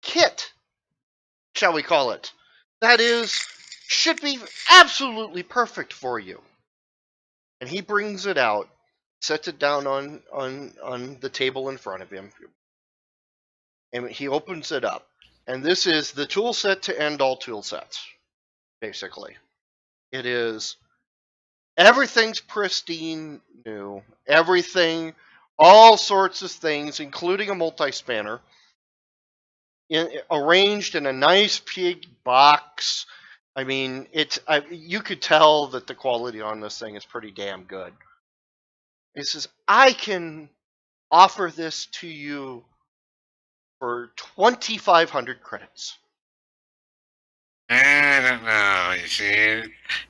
Speaker 2: kit, shall we call it? That should be absolutely perfect for you. And he brings it out, sets it down on the table in front of him, and he opens it up. And this is the tool set to end all tool sets, basically. It is everything's pristine new. Everything, all sorts of things, including a multi-spanner, arranged in a nice big box. I mean, you could tell that the quality on this thing is pretty damn good. He says, I can offer this to you for 2,500 credits.
Speaker 3: I don't know, you see.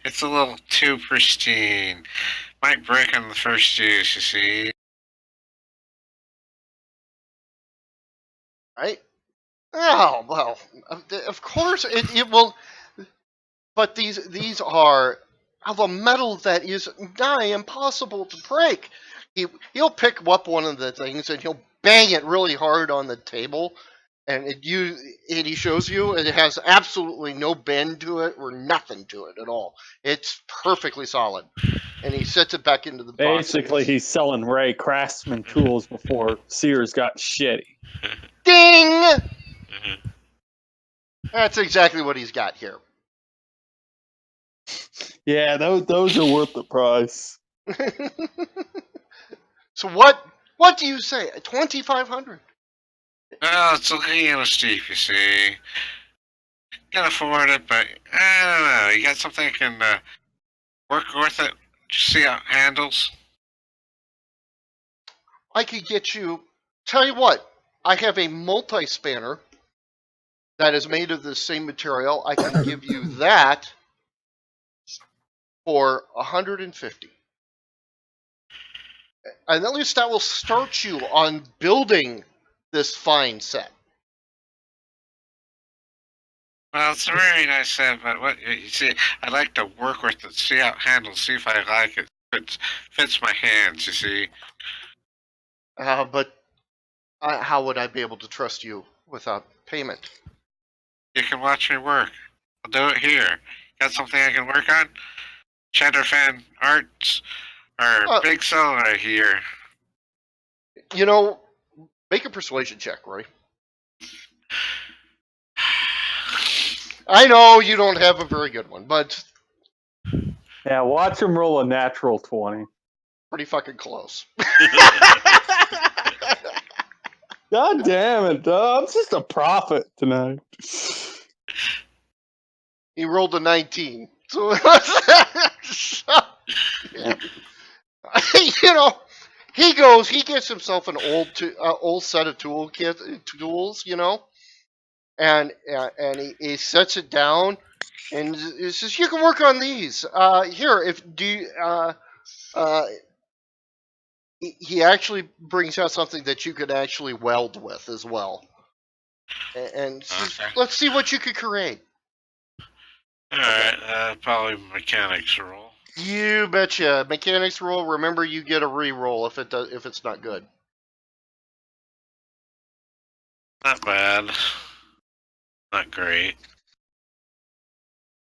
Speaker 3: It's a little too pristine. Might break on the first use, you see.
Speaker 2: Right? Oh, well, of course it will. But these are of a metal that is nigh impossible to break. He'll pick up one of the things and he'll bang it really hard on the table, and he shows you it has absolutely no bend to it or nothing to it at all. It's perfectly solid, and he sets it back into the box.
Speaker 1: Basically, he's selling Ray Craftsman tools before Sears got shitty.
Speaker 2: Ding! That's exactly what he's got here.
Speaker 1: Yeah, those are worth the price.
Speaker 2: So what do you say? 2,500?
Speaker 3: Well, it's looking a steep, you see. Can afford it, but I don't know. You got something that can work with it? Just see how it handles?
Speaker 2: I could get you. Tell you what, I have a multi-spanner that is made of the same material. I can give you that for 150. And at least that will start you on building this fine set.
Speaker 3: Well, it's a very nice set, but what you see, I like to work with it, see how it handles, see if I like it. Fits my hands, you see.
Speaker 2: But how would I be able to trust you without payment?
Speaker 3: You can watch me work. I'll do it here. Got something I can work on? Chatterfan Arts or Big Solar here.
Speaker 2: You know, make a persuasion check, Roy. I know you don't have a very good one, but
Speaker 1: yeah, watch him roll a natural 20.
Speaker 2: Pretty fucking close.
Speaker 1: God damn it, I'm just a prophet tonight.
Speaker 2: He rolled a 19. So,
Speaker 1: Yeah.
Speaker 2: you know, he gets himself an old set of tools, you know, and he sets it down, and he says, "You can work on these. Here, if do you, he actually brings out something that you could actually weld with as well, and says,
Speaker 3: Okay.
Speaker 2: let's see what you could create."
Speaker 3: All right, probably mechanics roll.
Speaker 2: You betcha. Mechanics roll. Remember, you get a re-roll if it's not good.
Speaker 3: Not bad. Not great.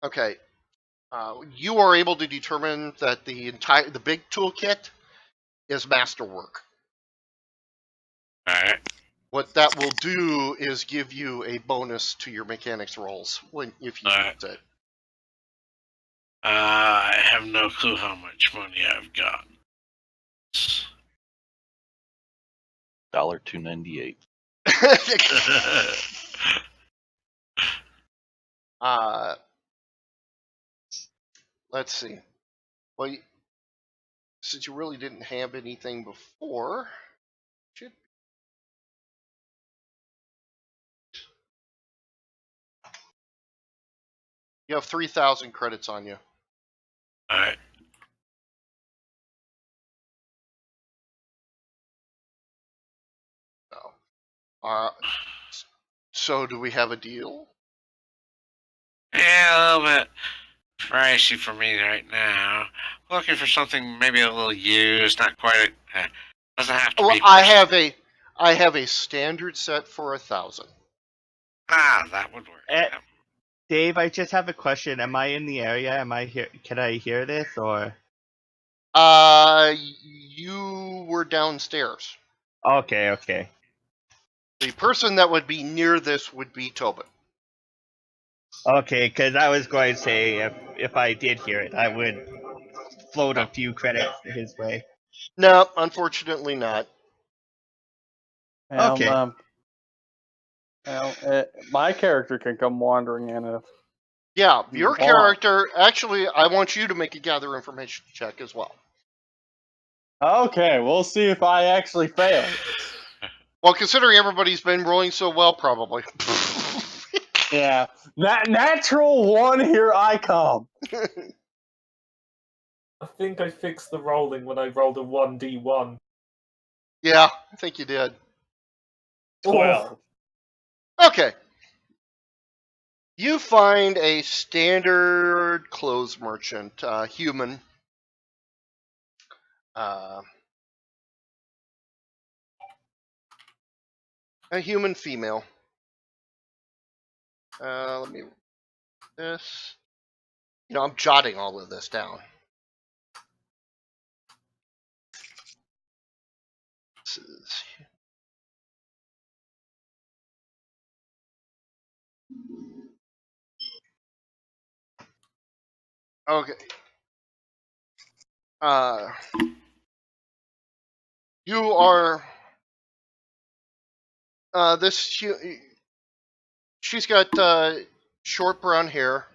Speaker 2: Okay. You are able to determine that the big toolkit is masterwork.
Speaker 3: All right.
Speaker 2: What that will do is give you a bonus to your mechanics rolls if you use it.
Speaker 3: I have no clue how much money I've got.
Speaker 7: $2.98.
Speaker 2: Let's see. Well, since you really didn't have anything before, you have 3,000 credits on you.
Speaker 3: All right.
Speaker 2: So do we have a deal?
Speaker 3: Yeah, a little bit pricey for me right now. Looking for something maybe a little used, not quite. Doesn't have to
Speaker 2: Well,
Speaker 3: be.
Speaker 2: I have a standard set for 1,000.
Speaker 3: That would work.
Speaker 4: Dave, I just have a question. Am I in the area? Am I here? Can I hear this or?
Speaker 2: You were downstairs.
Speaker 4: Okay.
Speaker 2: The person that would be near this would be Tobin.
Speaker 4: Okay, because I was going to say if I did hear it, I would float a few credits his way.
Speaker 2: No, unfortunately not.
Speaker 1: Well,
Speaker 4: Okay.
Speaker 1: My character can come wandering in if.
Speaker 2: Yeah,
Speaker 1: You
Speaker 2: your
Speaker 1: want.
Speaker 2: character. Actually, I want you to make a gather information check as well.
Speaker 1: Okay, we'll see if I actually fail.
Speaker 2: Well, considering everybody's been rolling so well, probably.
Speaker 1: Yeah, natural one. Here I come.
Speaker 8: I think I fixed the rolling when I rolled a 1d1.
Speaker 2: Yeah, I think you did.
Speaker 1: 12.
Speaker 2: Okay. You find a standard clothes merchant, human. A human female. Let me. This. I'm jotting all of this down. This is. Okay. You are. She's got short brown hair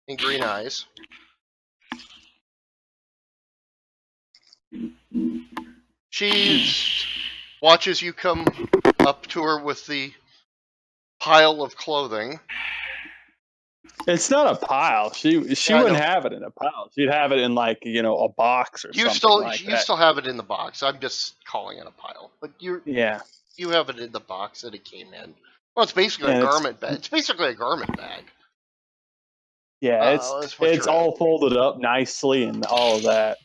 Speaker 2: and green eyes. She watches you come up to her with the pile of clothing.
Speaker 1: It's not a pile. She wouldn't have it in a pile. She'd have it in a box or something like that.
Speaker 2: You still have it in the box. I'm just calling it a pile, but you have it in the box that it came in. Well, it's basically a garment bag. It's basically a garment bag.
Speaker 1: Yeah, it's all folded up nicely and all of that.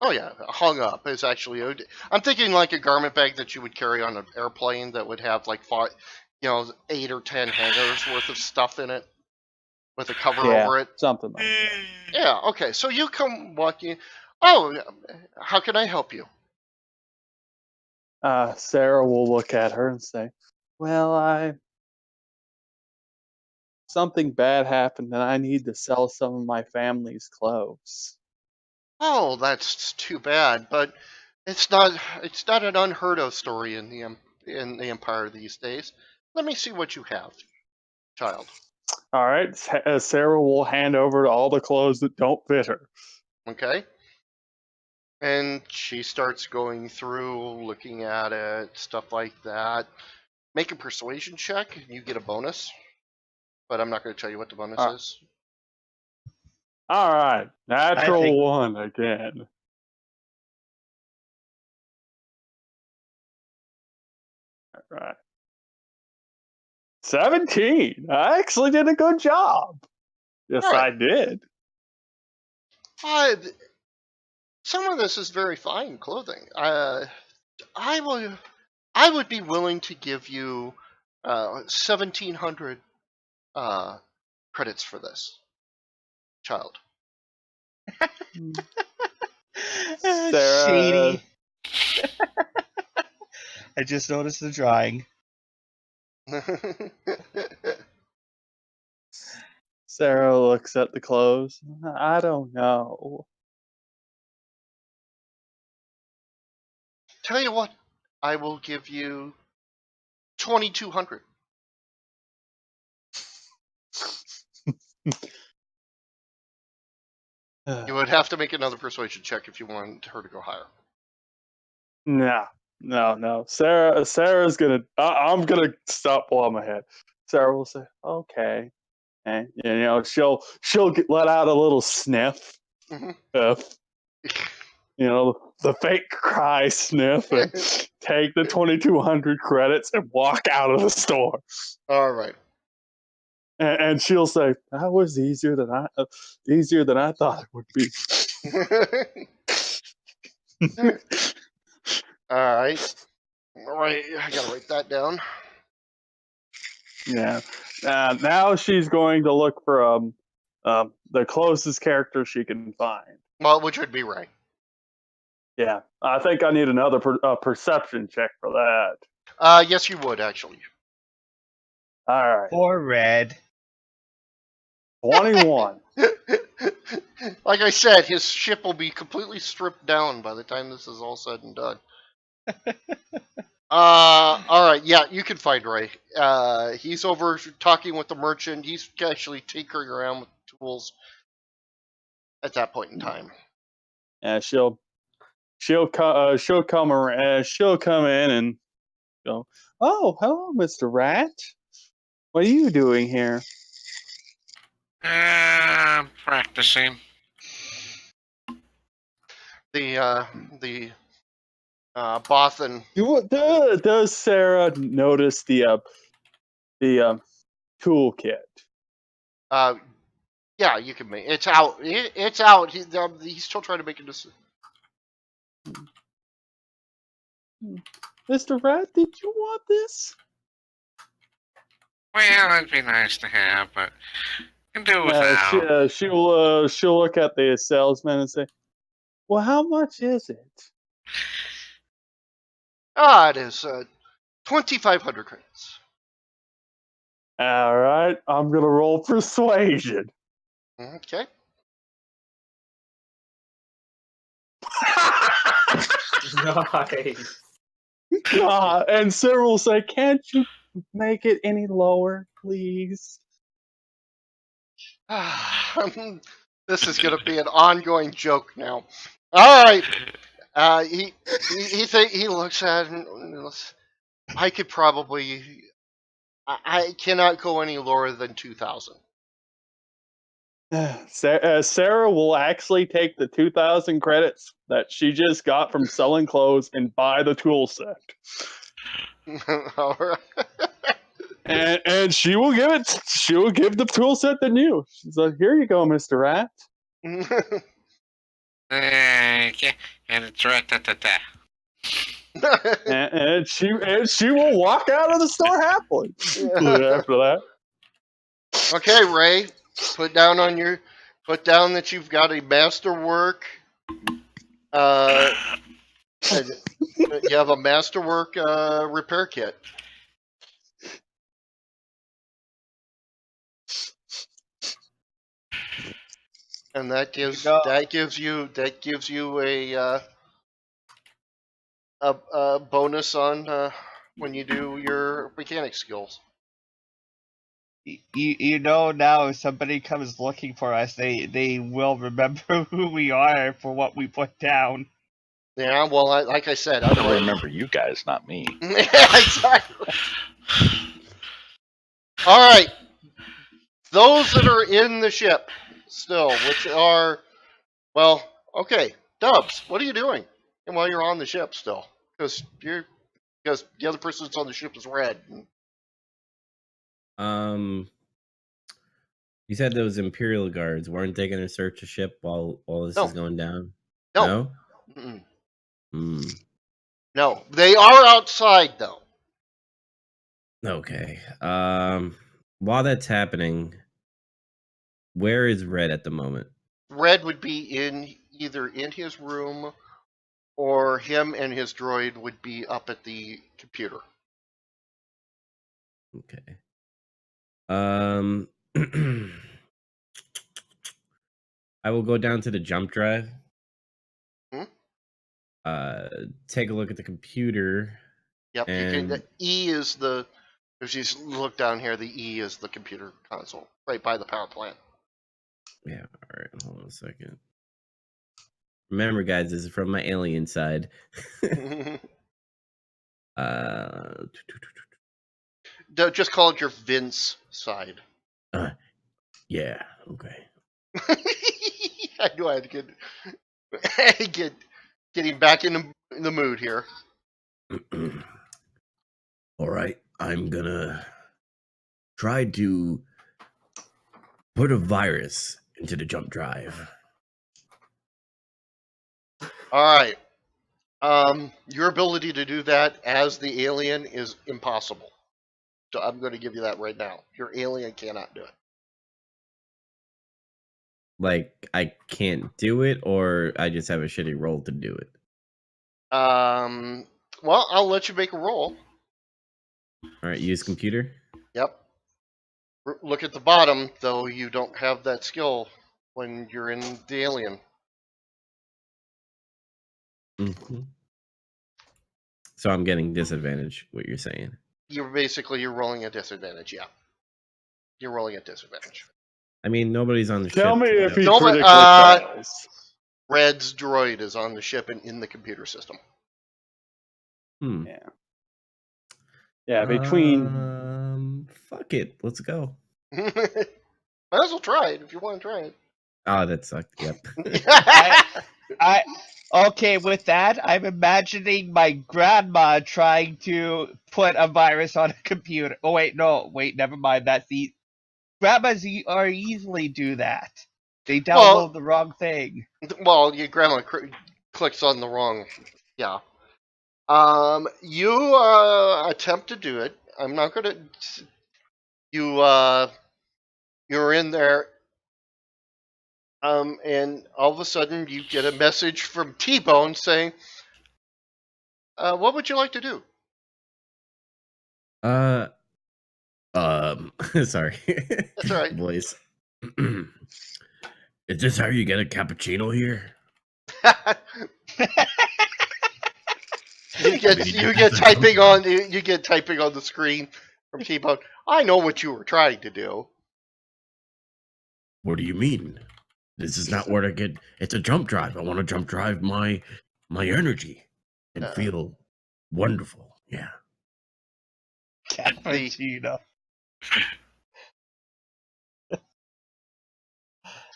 Speaker 2: Oh yeah, hung up. It's actually. I'm thinking like a garment bag that you would carry on an airplane that would have like 8 or 10 hangers worth of stuff in it with a cover over it.
Speaker 1: Something like that.
Speaker 2: Yeah. Okay. So you come walking. Oh, how can I help you?
Speaker 1: Sarah will look at her and say, "Well, something bad happened, and I need to sell some of my family's clothes."
Speaker 2: Oh, that's too bad, but it's not an unheard of story in in the Empire these days. Let me see what you have, child.
Speaker 1: All right, Sarah will hand over all the clothes that don't fit her.
Speaker 2: Okay. And she starts going through, looking at it, stuff like that. Make a persuasion check, and you get a bonus. But I'm not going to tell you what the bonus is.
Speaker 1: All right, natural
Speaker 4: think-
Speaker 1: 1 again. All right. 17. I actually did a good job. Yes,
Speaker 2: All right.
Speaker 1: I did.
Speaker 2: Some of this is very fine clothing. I would be willing to give you 1,700 credits for this, child.
Speaker 1: Sarah.
Speaker 4: Shady. I just noticed the drawing.
Speaker 1: Sarah looks at the clothes. I don't know.
Speaker 2: Tell you what, I will give you 2,200. You would have to make another persuasion check if you wanted her to go higher.
Speaker 1: No. Sarah's gonna. I'm gonna stop while I'm ahead. Sarah will say, "Okay," and she'll let out a little sniff,
Speaker 2: Mhm.
Speaker 1: The fake cry sniff, and take the 2,200 credits and walk out of the store.
Speaker 2: All right.
Speaker 1: And she'll say, "That was easier than I thought it would be."
Speaker 2: All right. I gotta write that down.
Speaker 1: Yeah. Now she's going to look for the closest character she can find.
Speaker 2: Well, which would be Ray.
Speaker 1: Yeah, I think I need another perception check for that.
Speaker 2: Yes, you would actually.
Speaker 1: All right,
Speaker 4: Poor Red.
Speaker 1: 21.
Speaker 2: Like I said, his ship will be completely stripped down by the time this is all said and done. All right, yeah, you can find Ray. He's over talking with the merchant. He's actually tinkering around with tools at that point in time.
Speaker 1: Yeah, she'll come around. She'll come in and go, "Oh, hello, Mr. Rat. What are you doing here?"
Speaker 3: Practicing.
Speaker 2: The Bothan.
Speaker 1: Does Sarah notice the toolkit?
Speaker 2: Yeah, you can make it's out. It's out. He's still trying to make a decision.
Speaker 1: Mr. Rat, did you want this?
Speaker 3: Well, it'd be nice to have, but can do without.
Speaker 1: She'll look at the salesman and say, "Well, how much is it?"
Speaker 2: It is 2,500 credits.
Speaker 1: All right, I'm gonna roll persuasion.
Speaker 2: Okay.
Speaker 8: Nice.
Speaker 1: And Sarah will say, "Can't you make it any lower, please?"
Speaker 2: This is going to be an ongoing joke now. All right. He looks at it and goes, I could probably. I cannot go any lower than 2,000.
Speaker 1: Sarah will actually take the 2,000 credits that she just got from selling clothes and buy the tool set.
Speaker 2: All right.
Speaker 1: And she will give the tool set to you. She's like, "Here you go, Mr. Rat."
Speaker 3: Thank you. And it's rat-ta-ta-ta.
Speaker 1: and she will walk out of the store happily after that.
Speaker 2: Okay, Ray, put down that you've got a masterwork. You have a masterwork repair kit. And that gives you a bonus on when you do your mechanic skills.
Speaker 4: You know, now if somebody comes looking for us, they will remember who we are for what we put down.
Speaker 2: Yeah, well, like I said, I'm
Speaker 7: They'll
Speaker 2: like,
Speaker 7: remember you guys, not me.
Speaker 2: yeah, exactly. All right, those that are in the ship still, which are, well, okay, Dubs, what are you doing? And while you're on the ship still, because the other person that's on the ship is red.
Speaker 6: You said those Imperial guards weren't they going to search a ship while all this
Speaker 2: No.
Speaker 6: is going down?
Speaker 2: No.
Speaker 6: No?
Speaker 2: No, they are outside though.
Speaker 6: Okay. While that's happening, where is Red at the moment?
Speaker 2: Red would be either in his room, or him and his droid would be up at the computer.
Speaker 6: Okay. I will go down to the jump drive. Take a look at the computer.
Speaker 2: Yep.
Speaker 6: And
Speaker 2: The E is the. If you look down here, the E is the computer console, right by the power plant.
Speaker 6: Yeah. All right. Hold on a second. Remember, guys, this is from my alien side.
Speaker 2: Just call it your Vince side.
Speaker 6: Yeah. Okay.
Speaker 2: I knew I had to getting back in the mood here.
Speaker 6: All right. I'm gonna try to put a virus into the jump drive.
Speaker 2: All right. Your ability to do that as the alien is impossible. So I'm going to give you that right now. Your alien cannot do it.
Speaker 6: Like, I can't do it, or I just have a shitty roll to do it.
Speaker 2: Well, I'll let you make a roll.
Speaker 6: All right, use computer.
Speaker 2: Yep. Look at the bottom, though you don't have that skill when you're in the alien.
Speaker 6: Mm-hmm. So I'm getting disadvantage, what you're saying.
Speaker 2: You're rolling a disadvantage, yeah. You're rolling a disadvantage.
Speaker 6: I mean, nobody's on the ship.
Speaker 1: Tell me if he
Speaker 2: No,
Speaker 1: critically fails.
Speaker 2: Red's droid is on the ship and in the computer system.
Speaker 1: Yeah, between...
Speaker 6: Fuck it. Let's go.
Speaker 2: Might as well try it if you want to try it.
Speaker 6: Oh, that sucked. Yep.
Speaker 4: Okay, with that, I'm imagining my grandma trying to put a virus on a computer. Oh, wait, never mind. That's the grandmas are easily do that. They download the wrong thing.
Speaker 2: Well, your grandma clicks on the wrong. Yeah. You attempt to do it. I'm not gonna. You're in there. And all of a sudden you get a message from T-Bone saying, "What would you like to do?"
Speaker 6: Sorry.
Speaker 2: That's all right.
Speaker 6: Voice. Is this how you get a cappuccino here?
Speaker 2: You get typing on the screen from T-Bone. I know what you were trying to do.
Speaker 6: What do you mean? This is not where to get. It's a jump drive. I want to jump drive my energy and feel wonderful. Yeah.
Speaker 4: Cappuccino.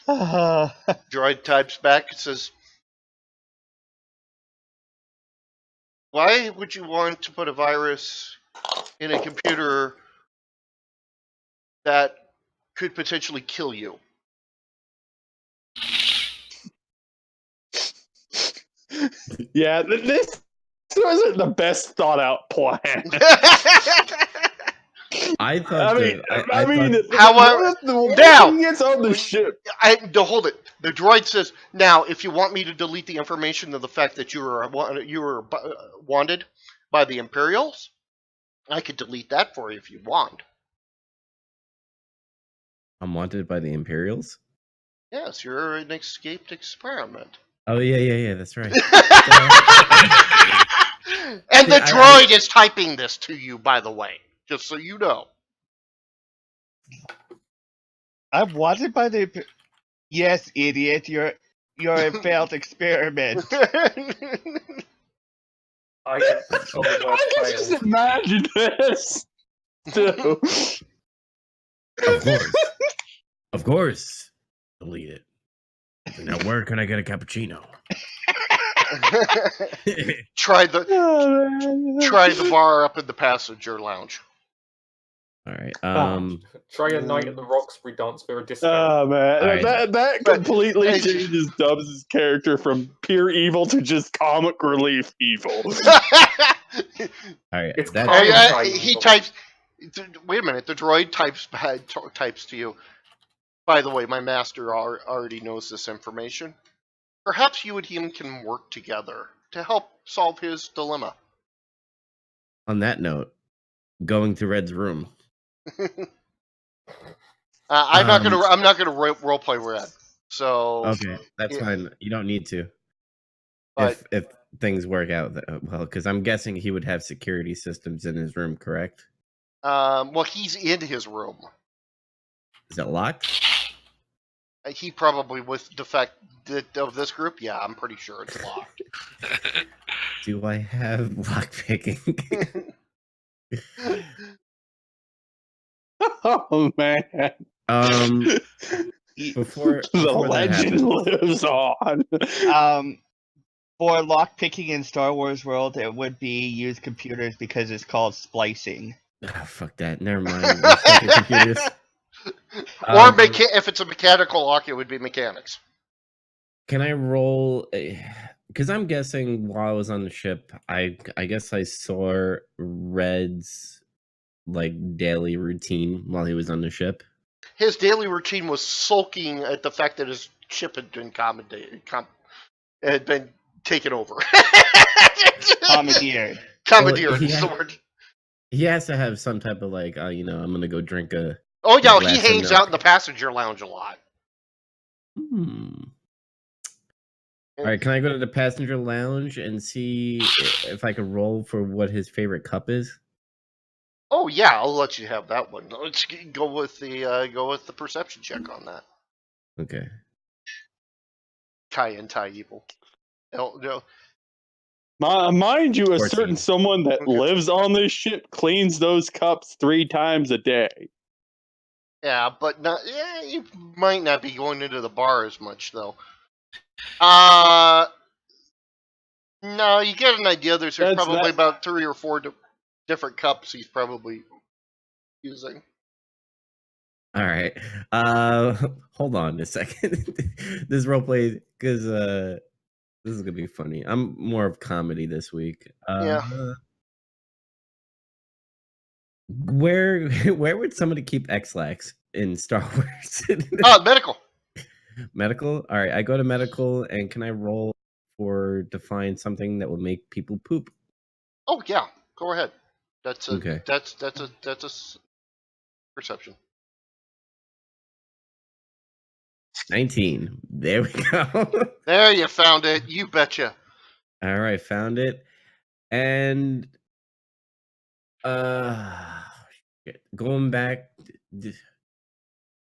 Speaker 2: Droid types back and says, "Why would you want to put a virus in a computer that could potentially kill you?"
Speaker 1: Yeah, this wasn't the best thought out plan.
Speaker 6: I thought.
Speaker 2: However,
Speaker 1: now he gets on the ship.
Speaker 2: Hold it. The droid says, "Now, if you want me to delete the information of the fact that you were wanted by the Imperials, I could delete that for you if you want."
Speaker 6: I'm wanted by the Imperials?
Speaker 2: Yes, you're an escaped experiment.
Speaker 6: Oh, yeah, that's right.
Speaker 2: And the droid is typing this to you, by the way, just so you know.
Speaker 4: I'm wanted by the. Yes, idiot. You're a failed experiment.
Speaker 8: I can control the word
Speaker 1: I can
Speaker 8: fail.
Speaker 1: just imagine this. Too.
Speaker 6: Of course. Delete it. Now, where can I get a cappuccino?
Speaker 2: Try the bar up in the passenger lounge.
Speaker 6: All right.
Speaker 8: Try a night at the Roxbury dance for a discount.
Speaker 1: Oh man,
Speaker 6: Right.
Speaker 1: that
Speaker 2: But-
Speaker 1: completely
Speaker 2: Hey,
Speaker 1: changes Dubs' character from pure evil to just comic relief evil.
Speaker 6: All right.
Speaker 8: It's
Speaker 6: That,
Speaker 8: kind of
Speaker 2: He types. Wait a minute. The droid types to you. By the way, my master already knows this information. Perhaps you and him can work together to help solve his dilemma.
Speaker 6: on that note, going to Red's room.
Speaker 2: I'm not gonna roleplay Red. So
Speaker 6: Okay, that's
Speaker 2: yeah.
Speaker 6: fine. You don't need to.
Speaker 2: But
Speaker 6: If things work out well, because I'm guessing he would have security systems in his room, correct?
Speaker 2: well, he's in his room.
Speaker 6: Is it locked?
Speaker 2: He probably, with the fact that of this group, yeah, I'm pretty sure it's locked.
Speaker 6: Do I have lockpicking?
Speaker 1: Oh man,
Speaker 6: Before
Speaker 1: the
Speaker 6: that
Speaker 1: legend
Speaker 6: happens,
Speaker 1: lives on.
Speaker 4: For lockpicking in Star Wars world, it would be use computers because it's called splicing.
Speaker 6: fuck that. Never mind. Those fucking computers.
Speaker 2: Or if it's a mechanical lock, it would be mechanics.
Speaker 6: Can I roll? Because I'm guessing while I was on the ship, I guess I saw Red's like daily routine while he was on the ship.
Speaker 2: His daily routine was sulking at the fact that his ship had been taken over.
Speaker 4: Commandeered.
Speaker 2: Commandeered
Speaker 6: Well,
Speaker 2: is the word.
Speaker 6: He has to have some type of like, I'm gonna go drink a.
Speaker 2: Oh yeah,
Speaker 6: glass
Speaker 2: he
Speaker 6: of
Speaker 2: hangs
Speaker 6: milk.
Speaker 2: out in the passenger lounge a lot.
Speaker 6: All right, can I go to the passenger lounge and see if I can roll for what his favorite cup is?
Speaker 2: Oh yeah, I'll let you have that one. Let's go with the perception check on that.
Speaker 6: Okay.
Speaker 2: Kai and Tai evil. No.
Speaker 1: Mind you, a
Speaker 6: 14.
Speaker 1: certain someone that
Speaker 2: Okay.
Speaker 1: lives on this ship cleans those cups 3 times a day.
Speaker 2: Yeah, but you might not be going into the bar as much though. No, you get an idea. There's probably about 3 or 4 different cups he's probably using.
Speaker 6: All right. Hold on a second. This roleplay, because this is gonna be funny. I'm more of comedy this week.
Speaker 2: Yeah.
Speaker 6: Where would somebody keep X-Lax in Star Wars?
Speaker 2: Medical.
Speaker 6: Medical. All right, I go to medical, and can I roll for to find something that would make people poop?
Speaker 2: Oh yeah, go ahead. That's a
Speaker 6: Okay.
Speaker 2: that's a perception.
Speaker 6: 19. There we go.
Speaker 2: There, you found it. You betcha.
Speaker 6: All right, found it. And going back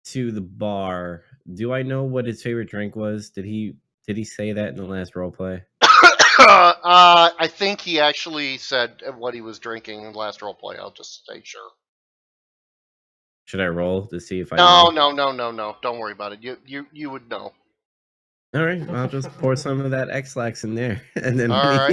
Speaker 6: to the bar, do I know what his favorite drink was? Did he say that in the last roleplay?
Speaker 2: I think he actually said what he was drinking in the last roleplay. I'll just say sure.
Speaker 6: Should I roll to see if I
Speaker 2: No.
Speaker 6: know?
Speaker 2: Don't worry about it. You would know.
Speaker 6: All right, I'll just pour some of that X-Lax in there, and then
Speaker 2: All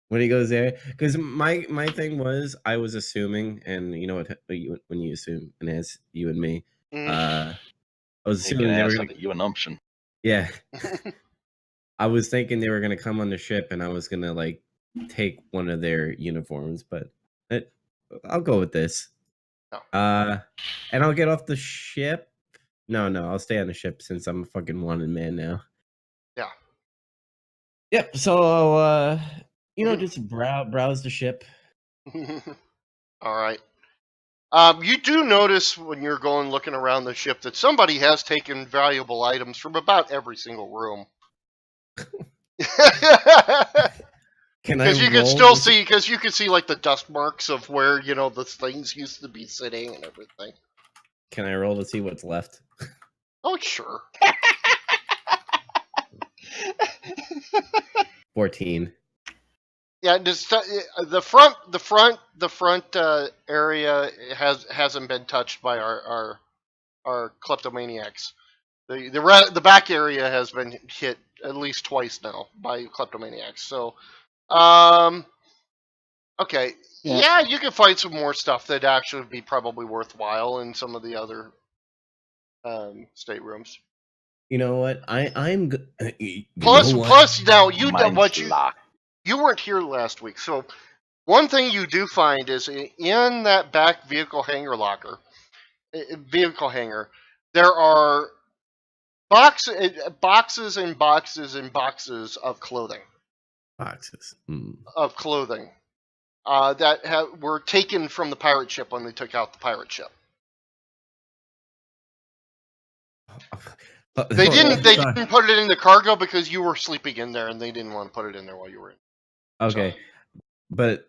Speaker 6: when he goes there, because my thing was I was assuming, and you know what, when you assume, and as you and me, I was assuming they were gonna,
Speaker 7: you an umption.
Speaker 6: yeah. I was thinking they were gonna come on the ship, and I was gonna like take one of their uniforms, but I'll go with this.
Speaker 2: No.
Speaker 6: And I'll get off the ship. No, I'll stay on the ship since I'm a fucking wanted man now.
Speaker 2: Yeah.
Speaker 6: Yep. So just browse the ship.
Speaker 2: All right. You do notice when you're going looking around the ship that somebody has taken valuable items from about every single room.
Speaker 6: Can Can I
Speaker 2: Because you can
Speaker 6: roll
Speaker 2: still
Speaker 6: to
Speaker 2: see, because you can see like the dust marks of where the things used to be sitting and everything.
Speaker 6: Can I roll to see what's left?
Speaker 2: Oh sure.
Speaker 6: 14.
Speaker 2: Yeah, just, the front area hasn't been touched by our kleptomaniacs. The back area has been hit at least twice now by kleptomaniacs. So, okay, yeah, you can find some more stuff that actually would be probably worthwhile in some of the other staterooms.
Speaker 6: You know what? I'm.
Speaker 2: Plus, now
Speaker 7: Mind's locked.
Speaker 2: you weren't here last week, so one thing you do find is in that back vehicle hangar there are boxes and boxes and boxes of clothing.
Speaker 6: Boxes.
Speaker 2: Of clothing that were taken from the pirate ship when they took out the pirate ship. They didn't put it in the cargo because you were sleeping in there, and they didn't want to put it in there while you were in.
Speaker 6: Okay, but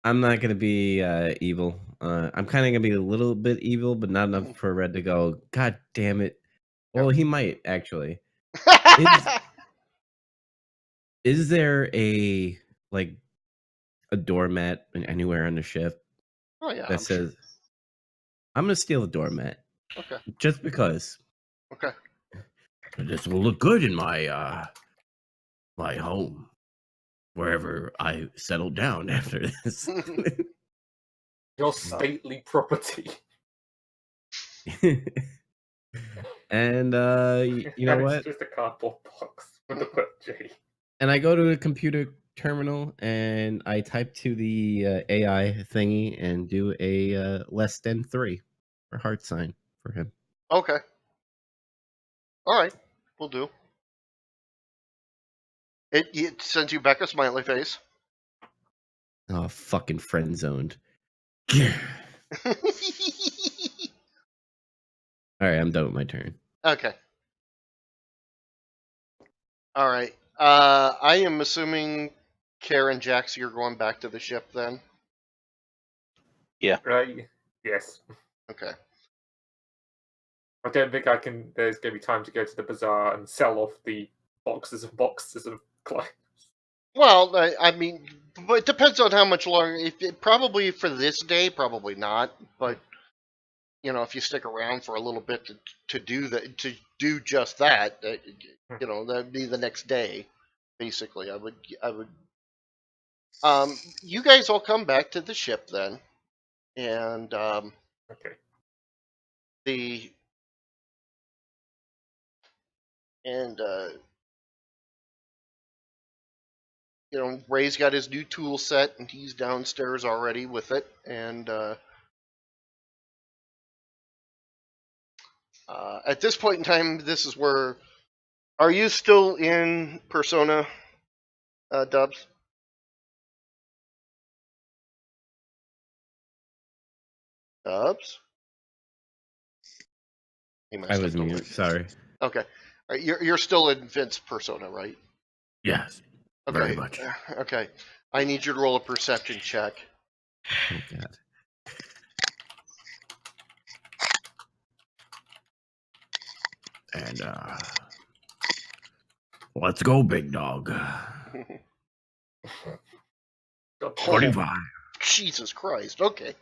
Speaker 6: I'm not gonna be evil. I'm kind of gonna be a little bit evil, but not enough for Red to go, God damn it. Well, he might actually. Is there a doormat anywhere on the ship?
Speaker 2: Oh yeah.
Speaker 6: That says, sure. I'm gonna steal the doormat.
Speaker 2: Okay.
Speaker 6: Just because.
Speaker 2: Okay.
Speaker 6: This will look good in my my home, wherever I settle down after this.
Speaker 8: Your stately property.
Speaker 6: And you know what?
Speaker 8: It's just a cardboard box with the word G.
Speaker 6: And I go to the computer terminal and I type to the AI thingy and do a less than 3 or heart sign for him.
Speaker 2: Okay. All right, we'll do. It sends you back a smiley face.
Speaker 6: Oh, fucking friend zoned. All right, I'm done with my turn.
Speaker 2: Okay. All right. I am assuming Karen, Jax, you're going back to the ship then?
Speaker 7: Yeah.
Speaker 8: Right. Yes.
Speaker 2: Okay.
Speaker 8: I don't think there's going to be time to go to the bazaar and sell off the boxes and boxes of clothes.
Speaker 2: Well, I mean, but it depends on how much longer. Probably for this day, probably not. But if you stick around for a little bit to do just that, that'd be the next day. Basically, I would. You guys all come back to the ship then, and
Speaker 8: Okay.
Speaker 2: Ray's got his new tool set, and he's downstairs already with it. And at this point in time, this is where. Are you still in Persona, Dubs? Dubs?
Speaker 6: I was mute. Sorry.
Speaker 2: Okay. All right, you're still in Vince Persona, right?
Speaker 6: Yes.
Speaker 2: Okay.
Speaker 6: Very much.
Speaker 2: Okay. I need you to roll a perception check.
Speaker 6: Oh God. And let's go, big dog. 25.
Speaker 2: Jesus Christ. Okay.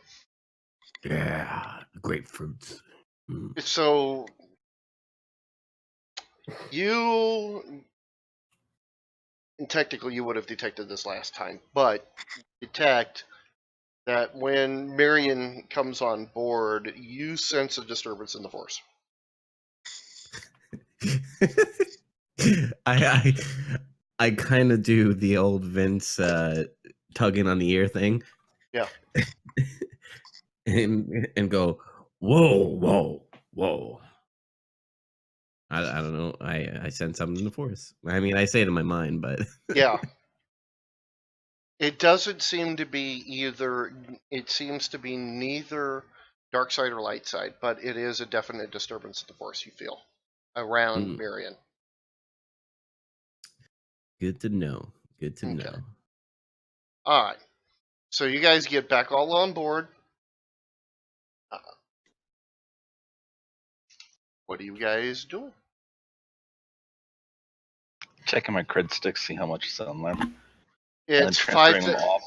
Speaker 6: Yeah, grapefruits.
Speaker 2: So and technically you would have detected this last time, but detect that when Marion comes on board, you sense a disturbance in the force.
Speaker 6: I kind of do the old Vince tugging on the ear thing.
Speaker 2: Yeah.
Speaker 6: and go, whoa. I don't know. I sense something in the force. I mean, I say it in my mind, but
Speaker 2: yeah. It doesn't seem to be either. It seems to be neither dark side or light side, but it is a definite disturbance of the force you feel around Marion.
Speaker 6: Good to know. Good to know.
Speaker 2: All right. So you guys get back all on board. What are you guys doing?
Speaker 7: Checking my cred sticks, see how much is on them. And then
Speaker 2: It's
Speaker 7: transferring them off.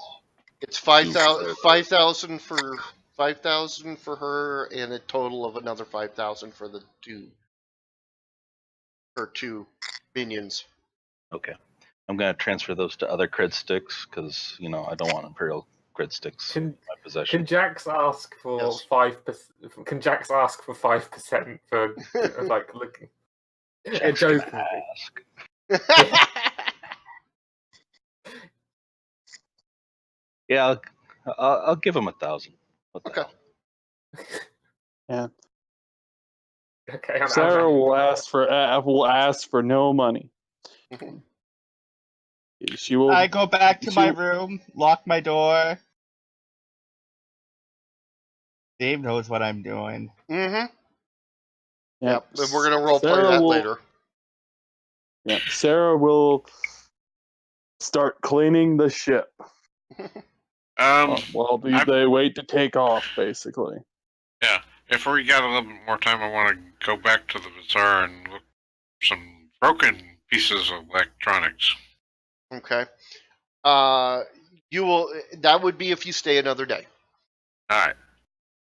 Speaker 2: It's 5,000 for 5,000 for her, and a total of another 5,000 for the two minions.
Speaker 7: Okay. I'm going to transfer those to other cred sticks because, you know, I don't want Imperial cred sticks in my possession.
Speaker 8: Can Jax ask for 5%? Can Jax ask for 5% for like looking? A joke.
Speaker 7: Yeah, I'll give him 1,000.
Speaker 2: Okay.
Speaker 1: Yeah.
Speaker 8: Okay.
Speaker 1: Sarah will ask for no money. She will.
Speaker 4: I go back to my room, lock my door. Dave knows what I'm doing.
Speaker 2: Mm-hmm.
Speaker 1: Yep.
Speaker 2: And we're gonna role play that later.
Speaker 1: Yep. Sarah will start cleaning the ship. While they wait to take off, basically.
Speaker 3: Yeah. If we got a little bit more time, I want to go back to the bazaar and look for some broken pieces of electronics.
Speaker 2: Okay. You will. That would be if you stay another day.
Speaker 3: All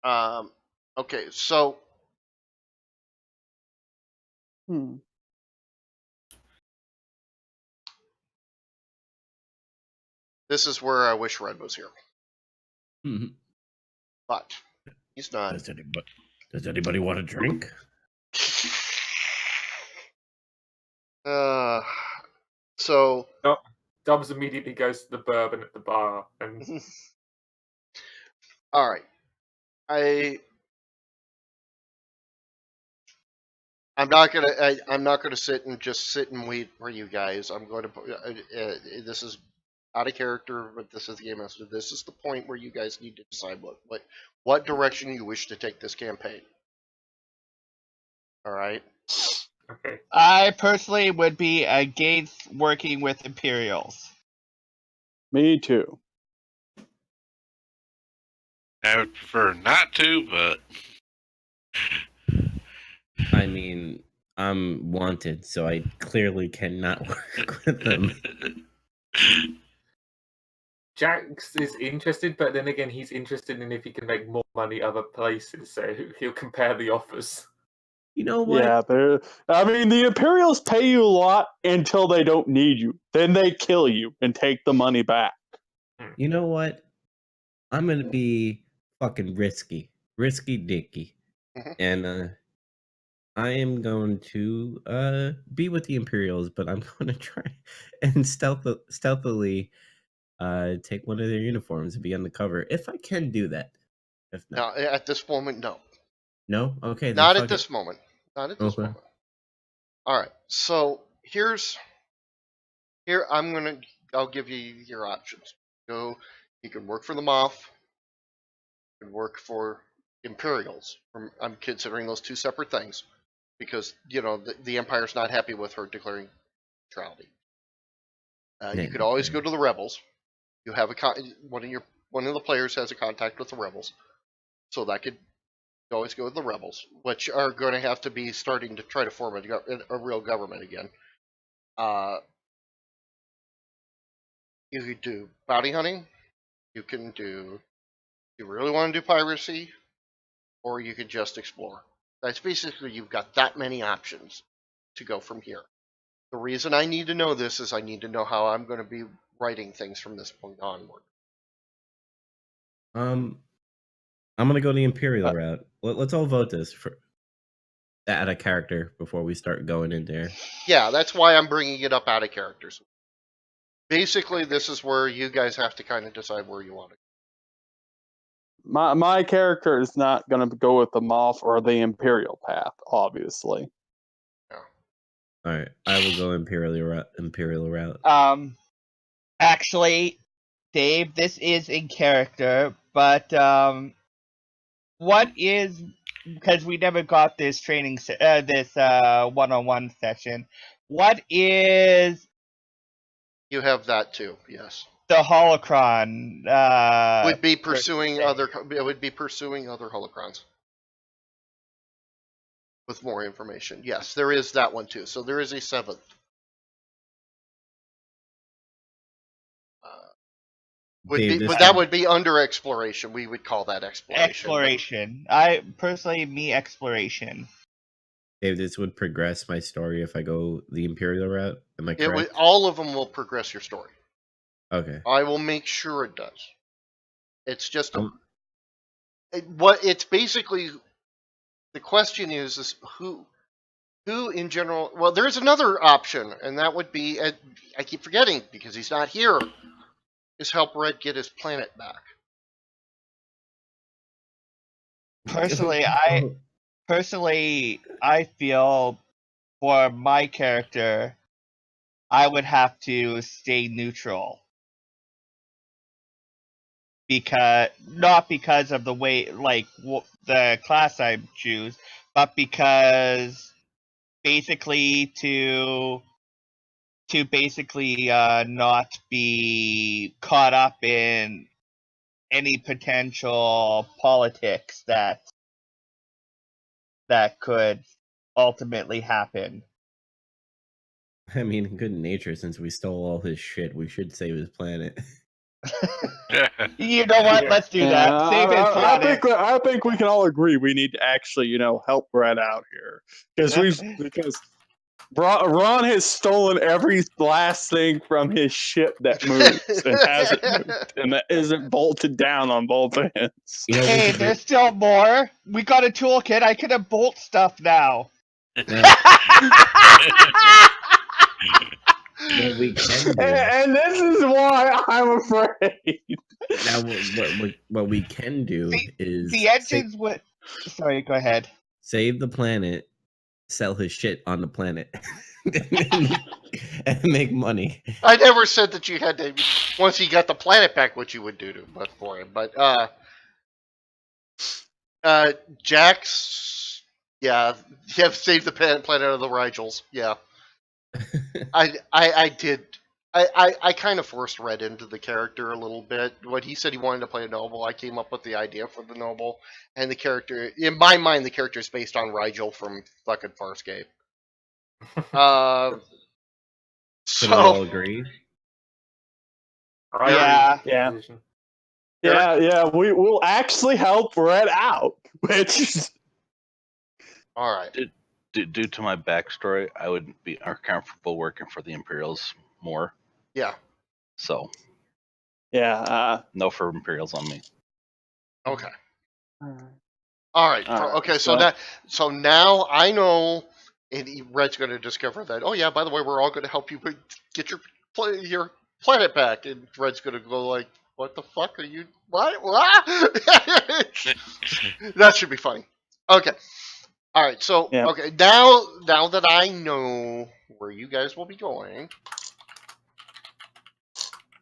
Speaker 2: right. Okay. So. This is where I wish Red was here.
Speaker 6: Mm-hmm.
Speaker 2: But he's not.
Speaker 6: Does anybody want a drink?
Speaker 2: So.
Speaker 8: Dubs immediately goes to the bourbon at the bar and.
Speaker 2: All right. I'm not gonna sit and wait for you guys. I'm going to. This is out of character, but this is the game master. This is the point where you guys need to decide what direction you wish to take this campaign. All right.
Speaker 8: Okay.
Speaker 4: I personally would be against working with Imperials.
Speaker 1: Me too.
Speaker 3: I would prefer not to, but
Speaker 6: I mean, I'm wanted, so I clearly cannot work with them.
Speaker 8: Jax is interested, but then again, he's interested in if he can make more money other places, so he'll compare the offers.
Speaker 6: You know what?
Speaker 1: Yeah, I mean, the Imperials pay you a lot until they don't need you. Then they kill you and take the money back.
Speaker 6: You know what? I'm gonna be fucking risky dicky, and I am going to be with the Imperials, but I'm going to try and stealthily take one of their uniforms and be undercover if I can do that. If not,
Speaker 2: No, at this moment, no.
Speaker 6: No? Okay.
Speaker 2: Not at this moment. Not at this moment. All right. So I'll give you your options. You can work for the Moth. You can work for Imperials. I'm considering those two separate things because the Empire's not happy with her declaring neutrality. You could always go to the Rebels. You have one of the players has a contact with the Rebels, so that could always go with the Rebels, which are going to have to be starting to try to form a real government again. You could do bounty hunting. You can do. You really want to do piracy, or you could just explore. That's basically you've got that many options to go from here. The reason I need to know this is I need to know how I'm going to be writing things from this point onward.
Speaker 6: I'm gonna go the Imperial route. Let's all vote this for out of character before we start going in there.
Speaker 2: Yeah, that's why I'm bringing it up out of characters. Basically, this is where you guys have to kind of decide where you want to
Speaker 1: go. My character is not going to go with the Moth or the Imperial path, obviously.
Speaker 2: Yeah.
Speaker 6: All right, I will go Imperial route.
Speaker 4: Actually, Dave, this is in character, but what is, because we never got this training, this one-on-one session, what is
Speaker 2: You have that too. Yes.
Speaker 4: The holocron
Speaker 2: Would be pursuing other. It would be pursuing other holocrons with more information. Yes, there is that one too. So there is a 7th. That would be under exploration. We would call that exploration.
Speaker 4: Exploration. Exploration.
Speaker 6: Dave, this would progress my story if I go the Imperial route. Am I correct?
Speaker 2: All of them will progress your story.
Speaker 6: Okay.
Speaker 2: I will make sure it does. It's just it's basically the question is who in general. Well, there is another option, and that would be I keep forgetting because he's not here. Is help Red get his planet back.
Speaker 4: Personally, I feel for my character, I would have to stay neutral. Not because of the way, the class I choose, but because basically to not be caught up in any potential politics that could ultimately happen.
Speaker 6: I mean, in good nature, since we stole all his shit, we should save his planet.
Speaker 4: You know what? Let's do that. Save his planet.
Speaker 1: I think we can all agree we need to actually, help Brett out here because Ron has stolen every last thing from his ship that moves and hasn't moved, and that isn't bolted down on both ends.
Speaker 4: Hey, there's still more. We got a toolkit. I can bolt stuff now.
Speaker 6: What we can do,
Speaker 1: and this is why I'm afraid.
Speaker 6: Now, what we can do is
Speaker 4: the engines would. Sorry, go ahead.
Speaker 6: Save the planet, sell his shit on the planet, and make money.
Speaker 2: I never said that you had to. Once you got the planet back, what you would do for him, but Jax, yeah, you have saved the planet of the Rigels, yeah. I did. I kind of forced Red into the character a little bit. When he said he wanted to play a noble, I came up with the idea for the noble, and the character, in my mind, the character is based on Rigel from fucking Farscape.
Speaker 6: So we all agree.
Speaker 4: Yeah.
Speaker 1: We will actually help Red out, which.
Speaker 2: All right.
Speaker 7: Due to my backstory, I would be uncomfortable working for the Imperials more.
Speaker 2: Yeah.
Speaker 7: So.
Speaker 1: Yeah.
Speaker 7: No for Imperials on me.
Speaker 2: Okay. All right. Okay. So now I know, and Red's going to discover that. Oh yeah. By the way, we're all going to help you get your planet back, and Red's going to go like, "What the fuck are you? What? That should be funny." Okay. All right, so okay, now that I know where you guys will be going,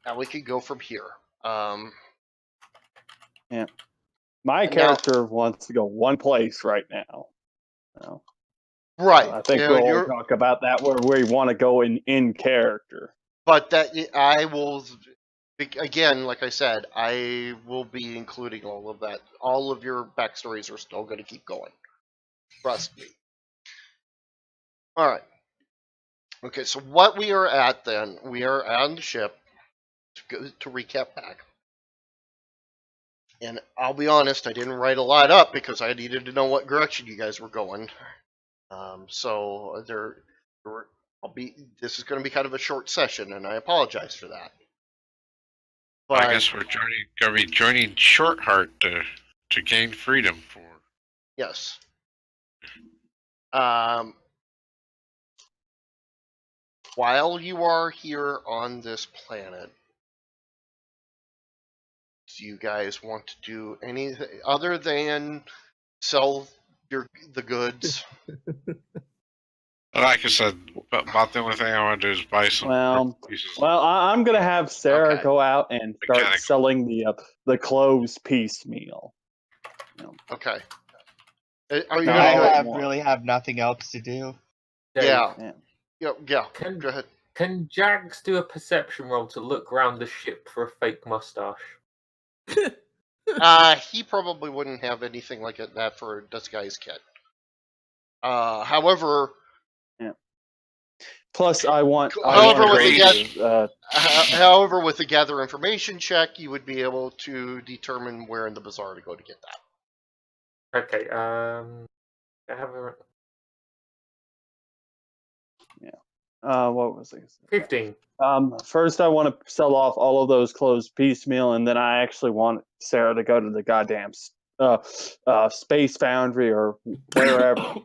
Speaker 2: now we can go from here.
Speaker 1: Yeah, my character wants to go one place right now. So,
Speaker 2: right.
Speaker 1: I think we'll talk about that where we want to go in character.
Speaker 2: But that I will, again, like I said, I will be including all of that. All of your backstories are still going to keep going. Trust me. All right. Okay, so what we are at then, we are on the ship to recap back. And I'll be honest, I didn't write a lot up because I needed to know what direction you guys were going. So this is going to be kind of a short session, and I apologize for that.
Speaker 3: But I guess we're going to be joining Shortheart to gain freedom for.
Speaker 2: Yes. While you are here on this planet, do you guys want to do anything other than sell the goods?
Speaker 3: Like I said, about the only thing I want to do is buy some pieces.
Speaker 1: Well, I'm gonna have Sarah go out and start selling the clothes piecemeal.
Speaker 2: Okay. Are you
Speaker 4: I really have nothing else to do.
Speaker 2: Yeah. Go ahead.
Speaker 8: Can Jax do a perception roll to look around the ship for a fake mustache?
Speaker 2: He probably wouldn't have anything like that for a disguise kit. However,
Speaker 1: Plus, I want.
Speaker 2: However, with
Speaker 1: the
Speaker 2: however, with the gather information check, you would be able to determine where in the bazaar to go to get that.
Speaker 8: Okay. I have a
Speaker 1: what was it?
Speaker 8: 15.
Speaker 1: First, I want to sell off all of those clothes piecemeal, and then I actually want Sarah to go to the goddamn space foundry or wherever,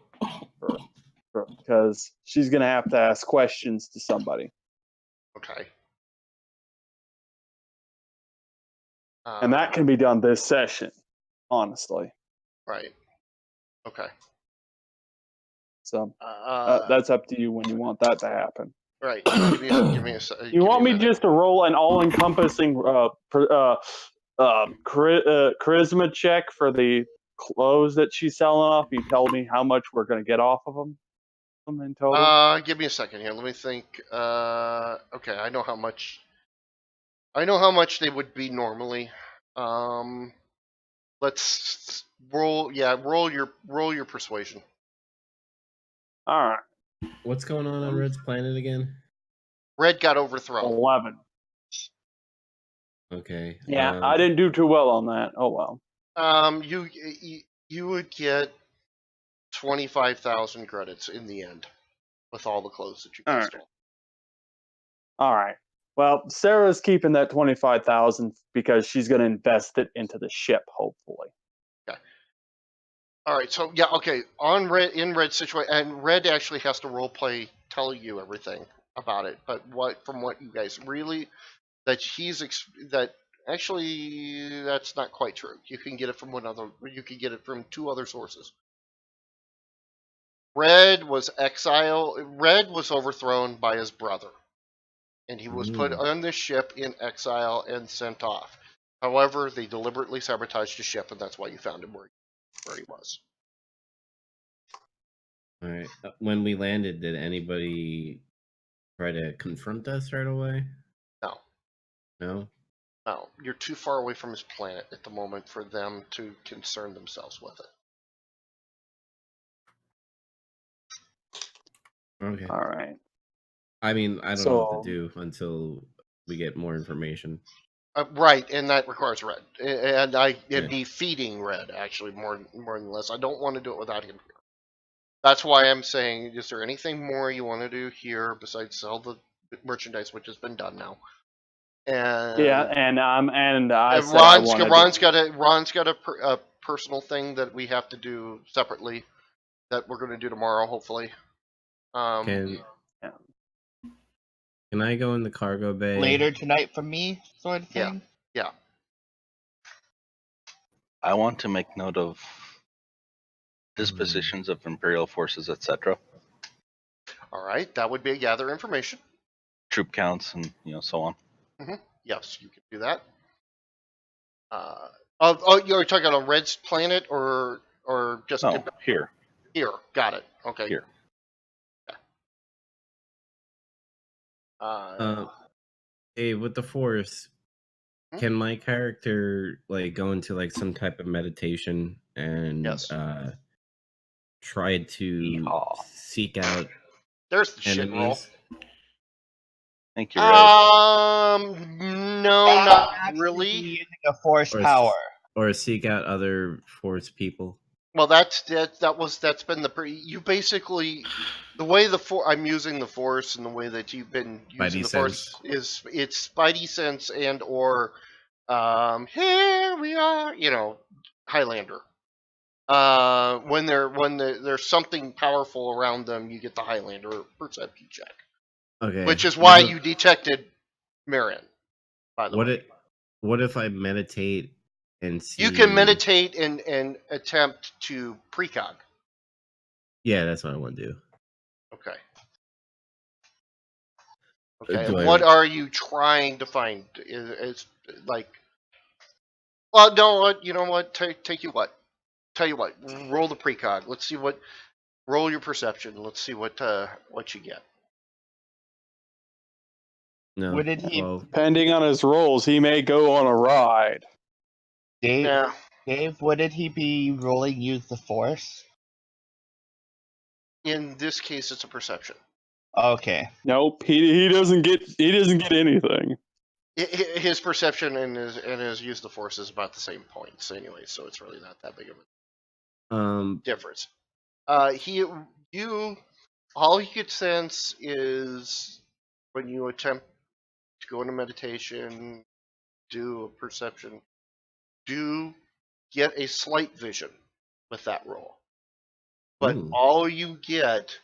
Speaker 1: because she's gonna have to ask questions to somebody,
Speaker 2: Okay.
Speaker 1: and that can be done this session, honestly.
Speaker 2: Right. Okay.
Speaker 1: So that's up to you when you want that to happen.
Speaker 2: Right. Give me a
Speaker 1: You want me just to roll an all-encompassing charisma check for the clothes that she's selling off? You tell me how much we're going to get off of them in total.
Speaker 2: Give me a second here. Let me think. Okay, I know how much. I know how much they would be normally. Let's roll. Yeah, roll your persuasion.
Speaker 1: All right.
Speaker 6: What's going on Red's planet again?
Speaker 2: Red got overthrown.
Speaker 1: 11.
Speaker 6: Okay.
Speaker 1: Yeah, I didn't do too well on that. Oh well.
Speaker 2: You would get 25,000 credits in the end with all the clothes that you stole.
Speaker 1: All right. Well, Sarah's keeping that 25,000 because she's going to invest it into the ship, hopefully.
Speaker 2: Okay. All right. So yeah. Okay. On Red's situation, and Red actually has to role play, tell you everything about it. But from what you guys really, that actually that's not quite true. You can get it from You can get it from two other sources. Red was overthrown by his brother, and he was put on this ship in exile and sent off. However, they deliberately sabotaged the ship, and that's why you found him where he was.
Speaker 6: All right. When we landed, did anybody try to confront us right away?
Speaker 2: No.
Speaker 6: No?
Speaker 2: No. You're too far away from his planet at the moment for them to concern themselves with it.
Speaker 6: Okay.
Speaker 1: All right.
Speaker 6: I mean, I don't know what to do until we get more information.
Speaker 2: Right, and that requires Red. And it'd be feeding Red, actually, more than less. I don't want to do it without him here. That's why I'm saying, is there anything more you want to do here besides sell the merchandise, which has been done now? And
Speaker 1: yeah, and
Speaker 2: Ron's got a personal thing that we have to do separately that we're going to do tomorrow, hopefully.
Speaker 6: Can I go in the cargo bay
Speaker 4: later tonight for me, sort of thing?
Speaker 2: Yeah.
Speaker 7: I want to make note of dispositions of Imperial forces, etc.
Speaker 2: All right, that would be a gather information.
Speaker 7: Troop counts and so on.
Speaker 2: Mm-hmm. Yes, you can do that. You're talking on Red's planet or just
Speaker 7: here?
Speaker 2: Here, got it. Okay.
Speaker 7: Here.
Speaker 6: Hey, with the Force, can my character go into some type of meditation and try to seek out
Speaker 2: There's the
Speaker 6: enemies?
Speaker 2: shit roll.
Speaker 7: Thank you, Red.
Speaker 2: No, not really.
Speaker 4: Using a Force power,
Speaker 6: or seek out other Force people.
Speaker 2: Well, that's been you basically the way I'm using the Force and the way that you've been using the Force is it's Spidey sense and or here we are, Highlander. When there's something powerful around them, you get the Highlander perception check.
Speaker 6: Okay.
Speaker 2: Which is why you detected Marion, by the way.
Speaker 6: What if I meditate and see...
Speaker 2: You can meditate and attempt to precog.
Speaker 6: Yeah, that's what I want to do.
Speaker 2: Okay. Okay, and what are you trying to find? Is well, no, you know what? Tell you what. Roll the precog. Let's see roll your perception. Let's see what you get.
Speaker 6: No.
Speaker 4: What did he-
Speaker 6: Well,
Speaker 1: Depending on his rolls, he may go on a ride.
Speaker 4: Dave,
Speaker 2: Yeah.
Speaker 4: Dave, would he be rolling use the force?
Speaker 2: In this case, it's a perception.
Speaker 4: Okay.
Speaker 1: Nope, he doesn't get anything.
Speaker 2: His perception and his use of the force is about the same points anyway, so it's really not that big of a difference. All you could sense is when you attempt to go into meditation, do a perception, do get a slight vision with that roll. But
Speaker 6: Ooh.
Speaker 2: all you get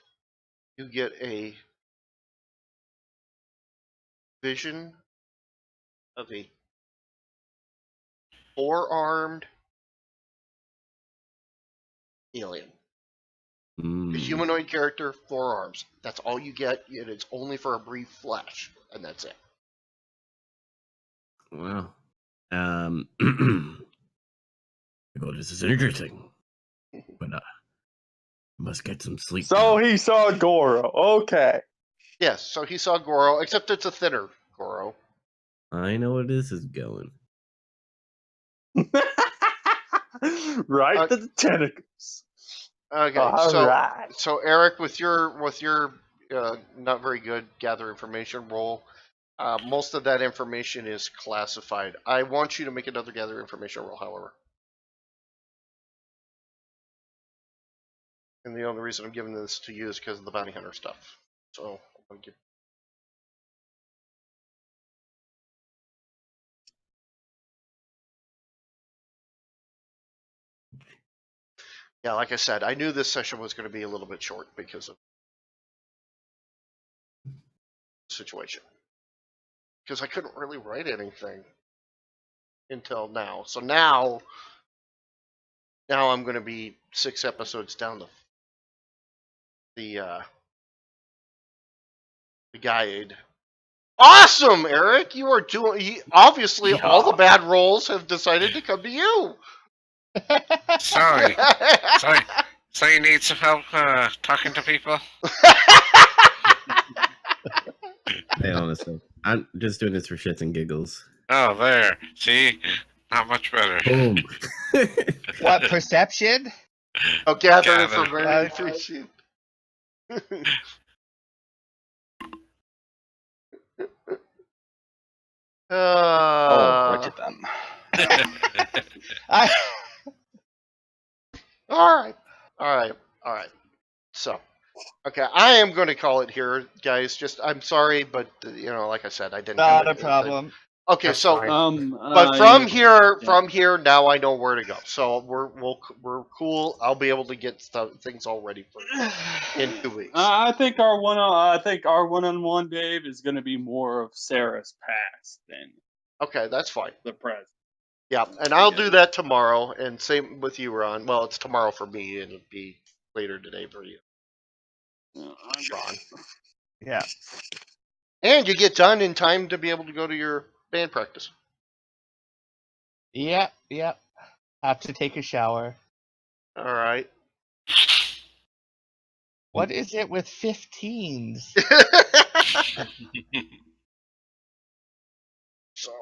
Speaker 2: a vision of a four-armed alien. A humanoid character, 4 arms. That's all you get, and it's only for a brief flash, and that's it.
Speaker 6: Wow. Well, this is interesting. But must get some sleep.
Speaker 1: So
Speaker 6: now.
Speaker 1: he saw Goro. Okay.
Speaker 2: Yes, so he saw Goro, except it's a thinner Goro.
Speaker 6: I know where this is going.
Speaker 1: Right to the tentacles.
Speaker 2: Okay,
Speaker 1: Alright.
Speaker 2: so Eric, with your not very good gather information roll, most of that information is classified. I want you to make another gather information roll, however. And the only reason I'm giving this to you is because of the bounty hunter stuff. So I'm gonna give. Yeah, like I said, I knew this session was going to be a little bit short because of the situation. Because I couldn't really write anything until now. So now I'm going to be 6 episodes down the guide. Awesome, Eric! You are doing. Obviously, all the bad rolls have decided to come to you.
Speaker 3: Sorry. So you need some help talking to people?
Speaker 6: Hey, honestly, I'm just doing this for shits and giggles.
Speaker 3: Oh, there. See? Not much better.
Speaker 6: Boom.
Speaker 4: What, perception?
Speaker 2: Oh, gather
Speaker 3: Gather.
Speaker 2: information.
Speaker 7: Oh, right then.
Speaker 4: I,
Speaker 2: All right. So, okay, I am going to call it here, guys. I'm sorry, but like I said, I didn't.
Speaker 4: not a problem.
Speaker 2: Okay,
Speaker 8: That's
Speaker 2: so,
Speaker 8: fine.
Speaker 2: but from here, now I know where to go. So we're cool. I'll be able to get things all ready for in 2 weeks.
Speaker 1: I think our one-on-one, Dave, is going to be more of Sarah's past than
Speaker 2: Okay, that's fine.
Speaker 1: the present.
Speaker 2: Yeah, and I'll do that tomorrow. And same with you, Ron. Well, it's tomorrow for me, and it'll be later today for you, Ron.
Speaker 4: Yeah.
Speaker 2: And you get done in time to be able to go to your band practice.
Speaker 4: Yep. Have to take a shower.
Speaker 2: All right.
Speaker 4: What is it with 15s?
Speaker 2: So.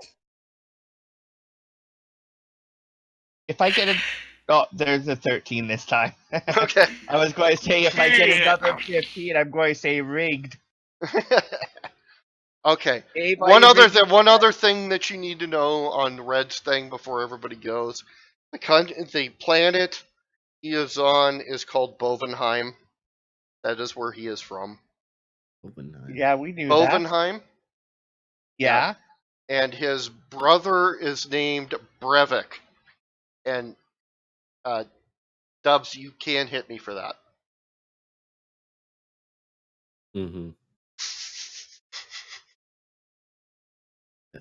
Speaker 4: If I get a... Oh, there's a 13 this time.
Speaker 2: Okay.
Speaker 4: I was going to say if I get another 15, I'm going to say rigged.
Speaker 2: Okay.
Speaker 4: Dave,
Speaker 2: One
Speaker 4: are you
Speaker 2: other
Speaker 4: rigged?
Speaker 2: one other thing that you need to know on Red's thing before everybody goes. The planet he is on is called Bovenheim. That is where he is from.
Speaker 4: Yeah, we knew that.
Speaker 2: Bovenheim.
Speaker 4: Yeah.
Speaker 2: And his brother is named Brevik. And Dubs, you can hit me for that.
Speaker 6: Mm-hmm.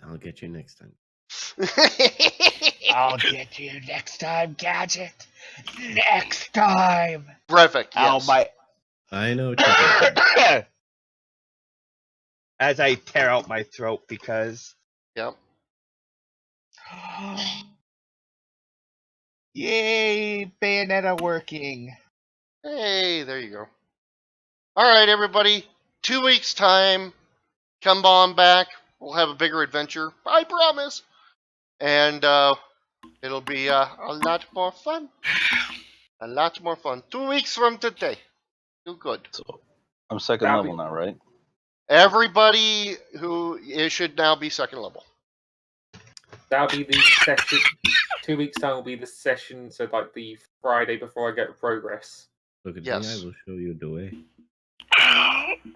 Speaker 6: I'll get you next time.
Speaker 4: I'll get you next time, Gadget. Next time.
Speaker 2: Brevik, yes.
Speaker 4: Ow, my...
Speaker 6: I know what you're doing.
Speaker 4: As I tear out my throat because...
Speaker 2: Yep.
Speaker 4: Yay, Bayonetta working.
Speaker 2: Hey, there you go. All right, everybody. 2 weeks' time. Come on back. we'll have a bigger adventure. I promise. And it'll be a lot more fun. A lot more fun. 2 weeks from today. Do good.
Speaker 7: So I'm second
Speaker 8: That'll
Speaker 7: level
Speaker 8: be-
Speaker 7: now, right?
Speaker 2: Everybody who should now be second level.
Speaker 8: That'll be the session. 2 weeks time will be the session, so like the Friday before I get progress.
Speaker 6: Look at me,
Speaker 2: Yes.
Speaker 6: I will show you the way.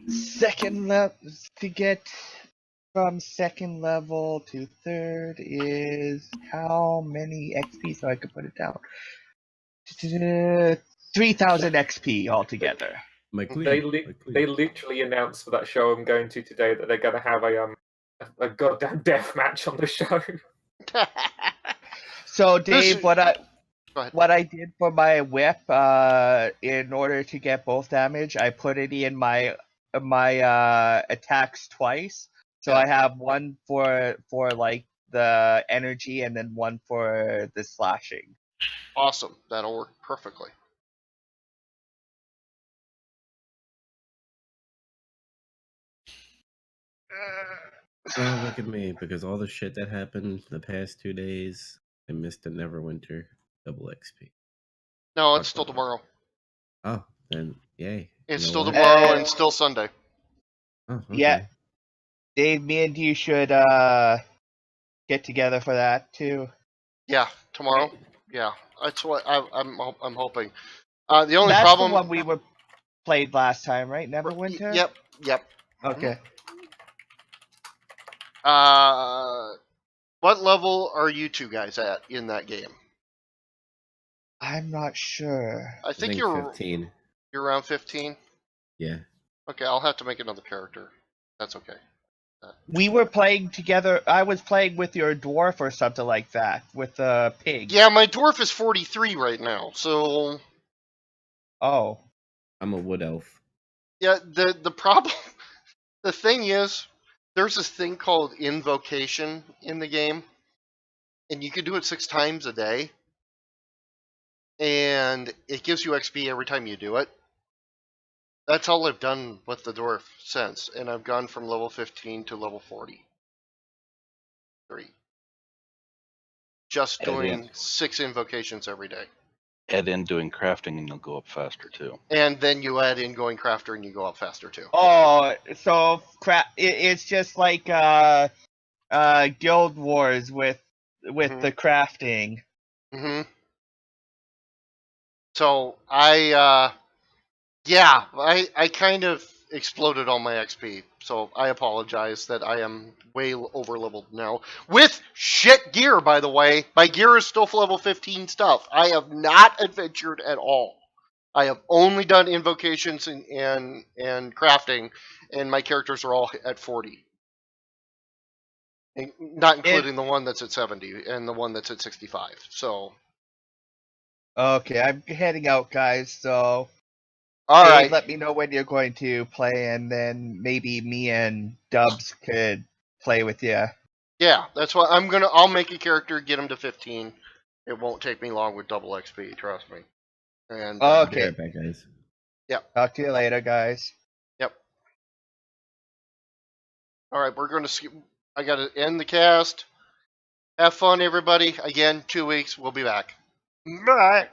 Speaker 4: Second level to get from second level to third is how many XP? So I could put it down. 3,000 XP altogether.
Speaker 6: My queen.
Speaker 8: They
Speaker 6: my queen.
Speaker 8: they literally announced for that show I'm going to today that they're going to have a goddamn death match on the show.
Speaker 4: So Dave,
Speaker 2: Go ahead.
Speaker 4: what I did for my whip, in order to get both damage, I put it in my attacks twice. So I have one for like the energy, and then one for the slashing.
Speaker 2: Awesome. That'll work perfectly.
Speaker 6: Oh, look at me, because all the shit that happened the past 2 days, I missed the Neverwinter double XP.
Speaker 2: No, it's still tomorrow.
Speaker 6: Oh, then yay.
Speaker 2: It's
Speaker 6: You know
Speaker 2: still
Speaker 6: what?
Speaker 2: tomorrow and still Sunday.
Speaker 6: Oh, okay.
Speaker 4: Yeah. Dave, me and you should get together for that too.
Speaker 2: Yeah, tomorrow. Yeah, that's what I'm hoping. The only
Speaker 4: That's
Speaker 2: problem.
Speaker 4: the one we were played last time, right? Neverwinter.
Speaker 2: Yep.
Speaker 4: Okay.
Speaker 2: What level are you two guys at in that game?
Speaker 4: I'm not sure.
Speaker 2: I think you're
Speaker 6: 15.
Speaker 2: you're around 15.
Speaker 6: Yeah.
Speaker 2: Okay, I'll have to make another character. That's okay.
Speaker 4: We were playing together. I was playing with your dwarf or something like that, with the pig.
Speaker 2: Yeah, my dwarf is 43 right now. So
Speaker 4: Oh.
Speaker 6: I'm a wood elf.
Speaker 2: yeah, the problem, the thing is, there's this thing called invocation in the game, and you can do it 6 times a day, and it gives you XP every time you do it. That's all I've done with the dwarf since, and I've gone from level 15 to level 43. Just doing 6 invocations every day.
Speaker 7: Add in doing crafting and you'll go up faster too.
Speaker 2: And then you add in going crafter and you go up faster too.
Speaker 4: Oh, so it's just like Guild Wars with the crafting.
Speaker 2: Mm-hmm. So I kind of exploded all my XP. So I apologize that I am way over leveled now. With shit gear, by the way. My gear is still level 15 stuff. I have not adventured at all. I have only done invocations and crafting, and my characters are all at 40. And not including the one that's at 70 and the one that's at 65. So
Speaker 4: Okay, I'm heading out, guys. So
Speaker 2: all
Speaker 4: Dave,
Speaker 2: right.
Speaker 4: let me know when you're going to play, and then maybe me and Dubs could play with you.
Speaker 2: Yeah, that's what I'll make a character, get him to 15. It won't take me long with double XP, trust me. And
Speaker 6: Be
Speaker 4: Okay.
Speaker 6: right back, guys.
Speaker 4: Talk to you later, guys.
Speaker 2: Yep. All right, we're going to I got to end the cast. Have fun, everybody. Again, 2 weeks. We'll be back. Bye.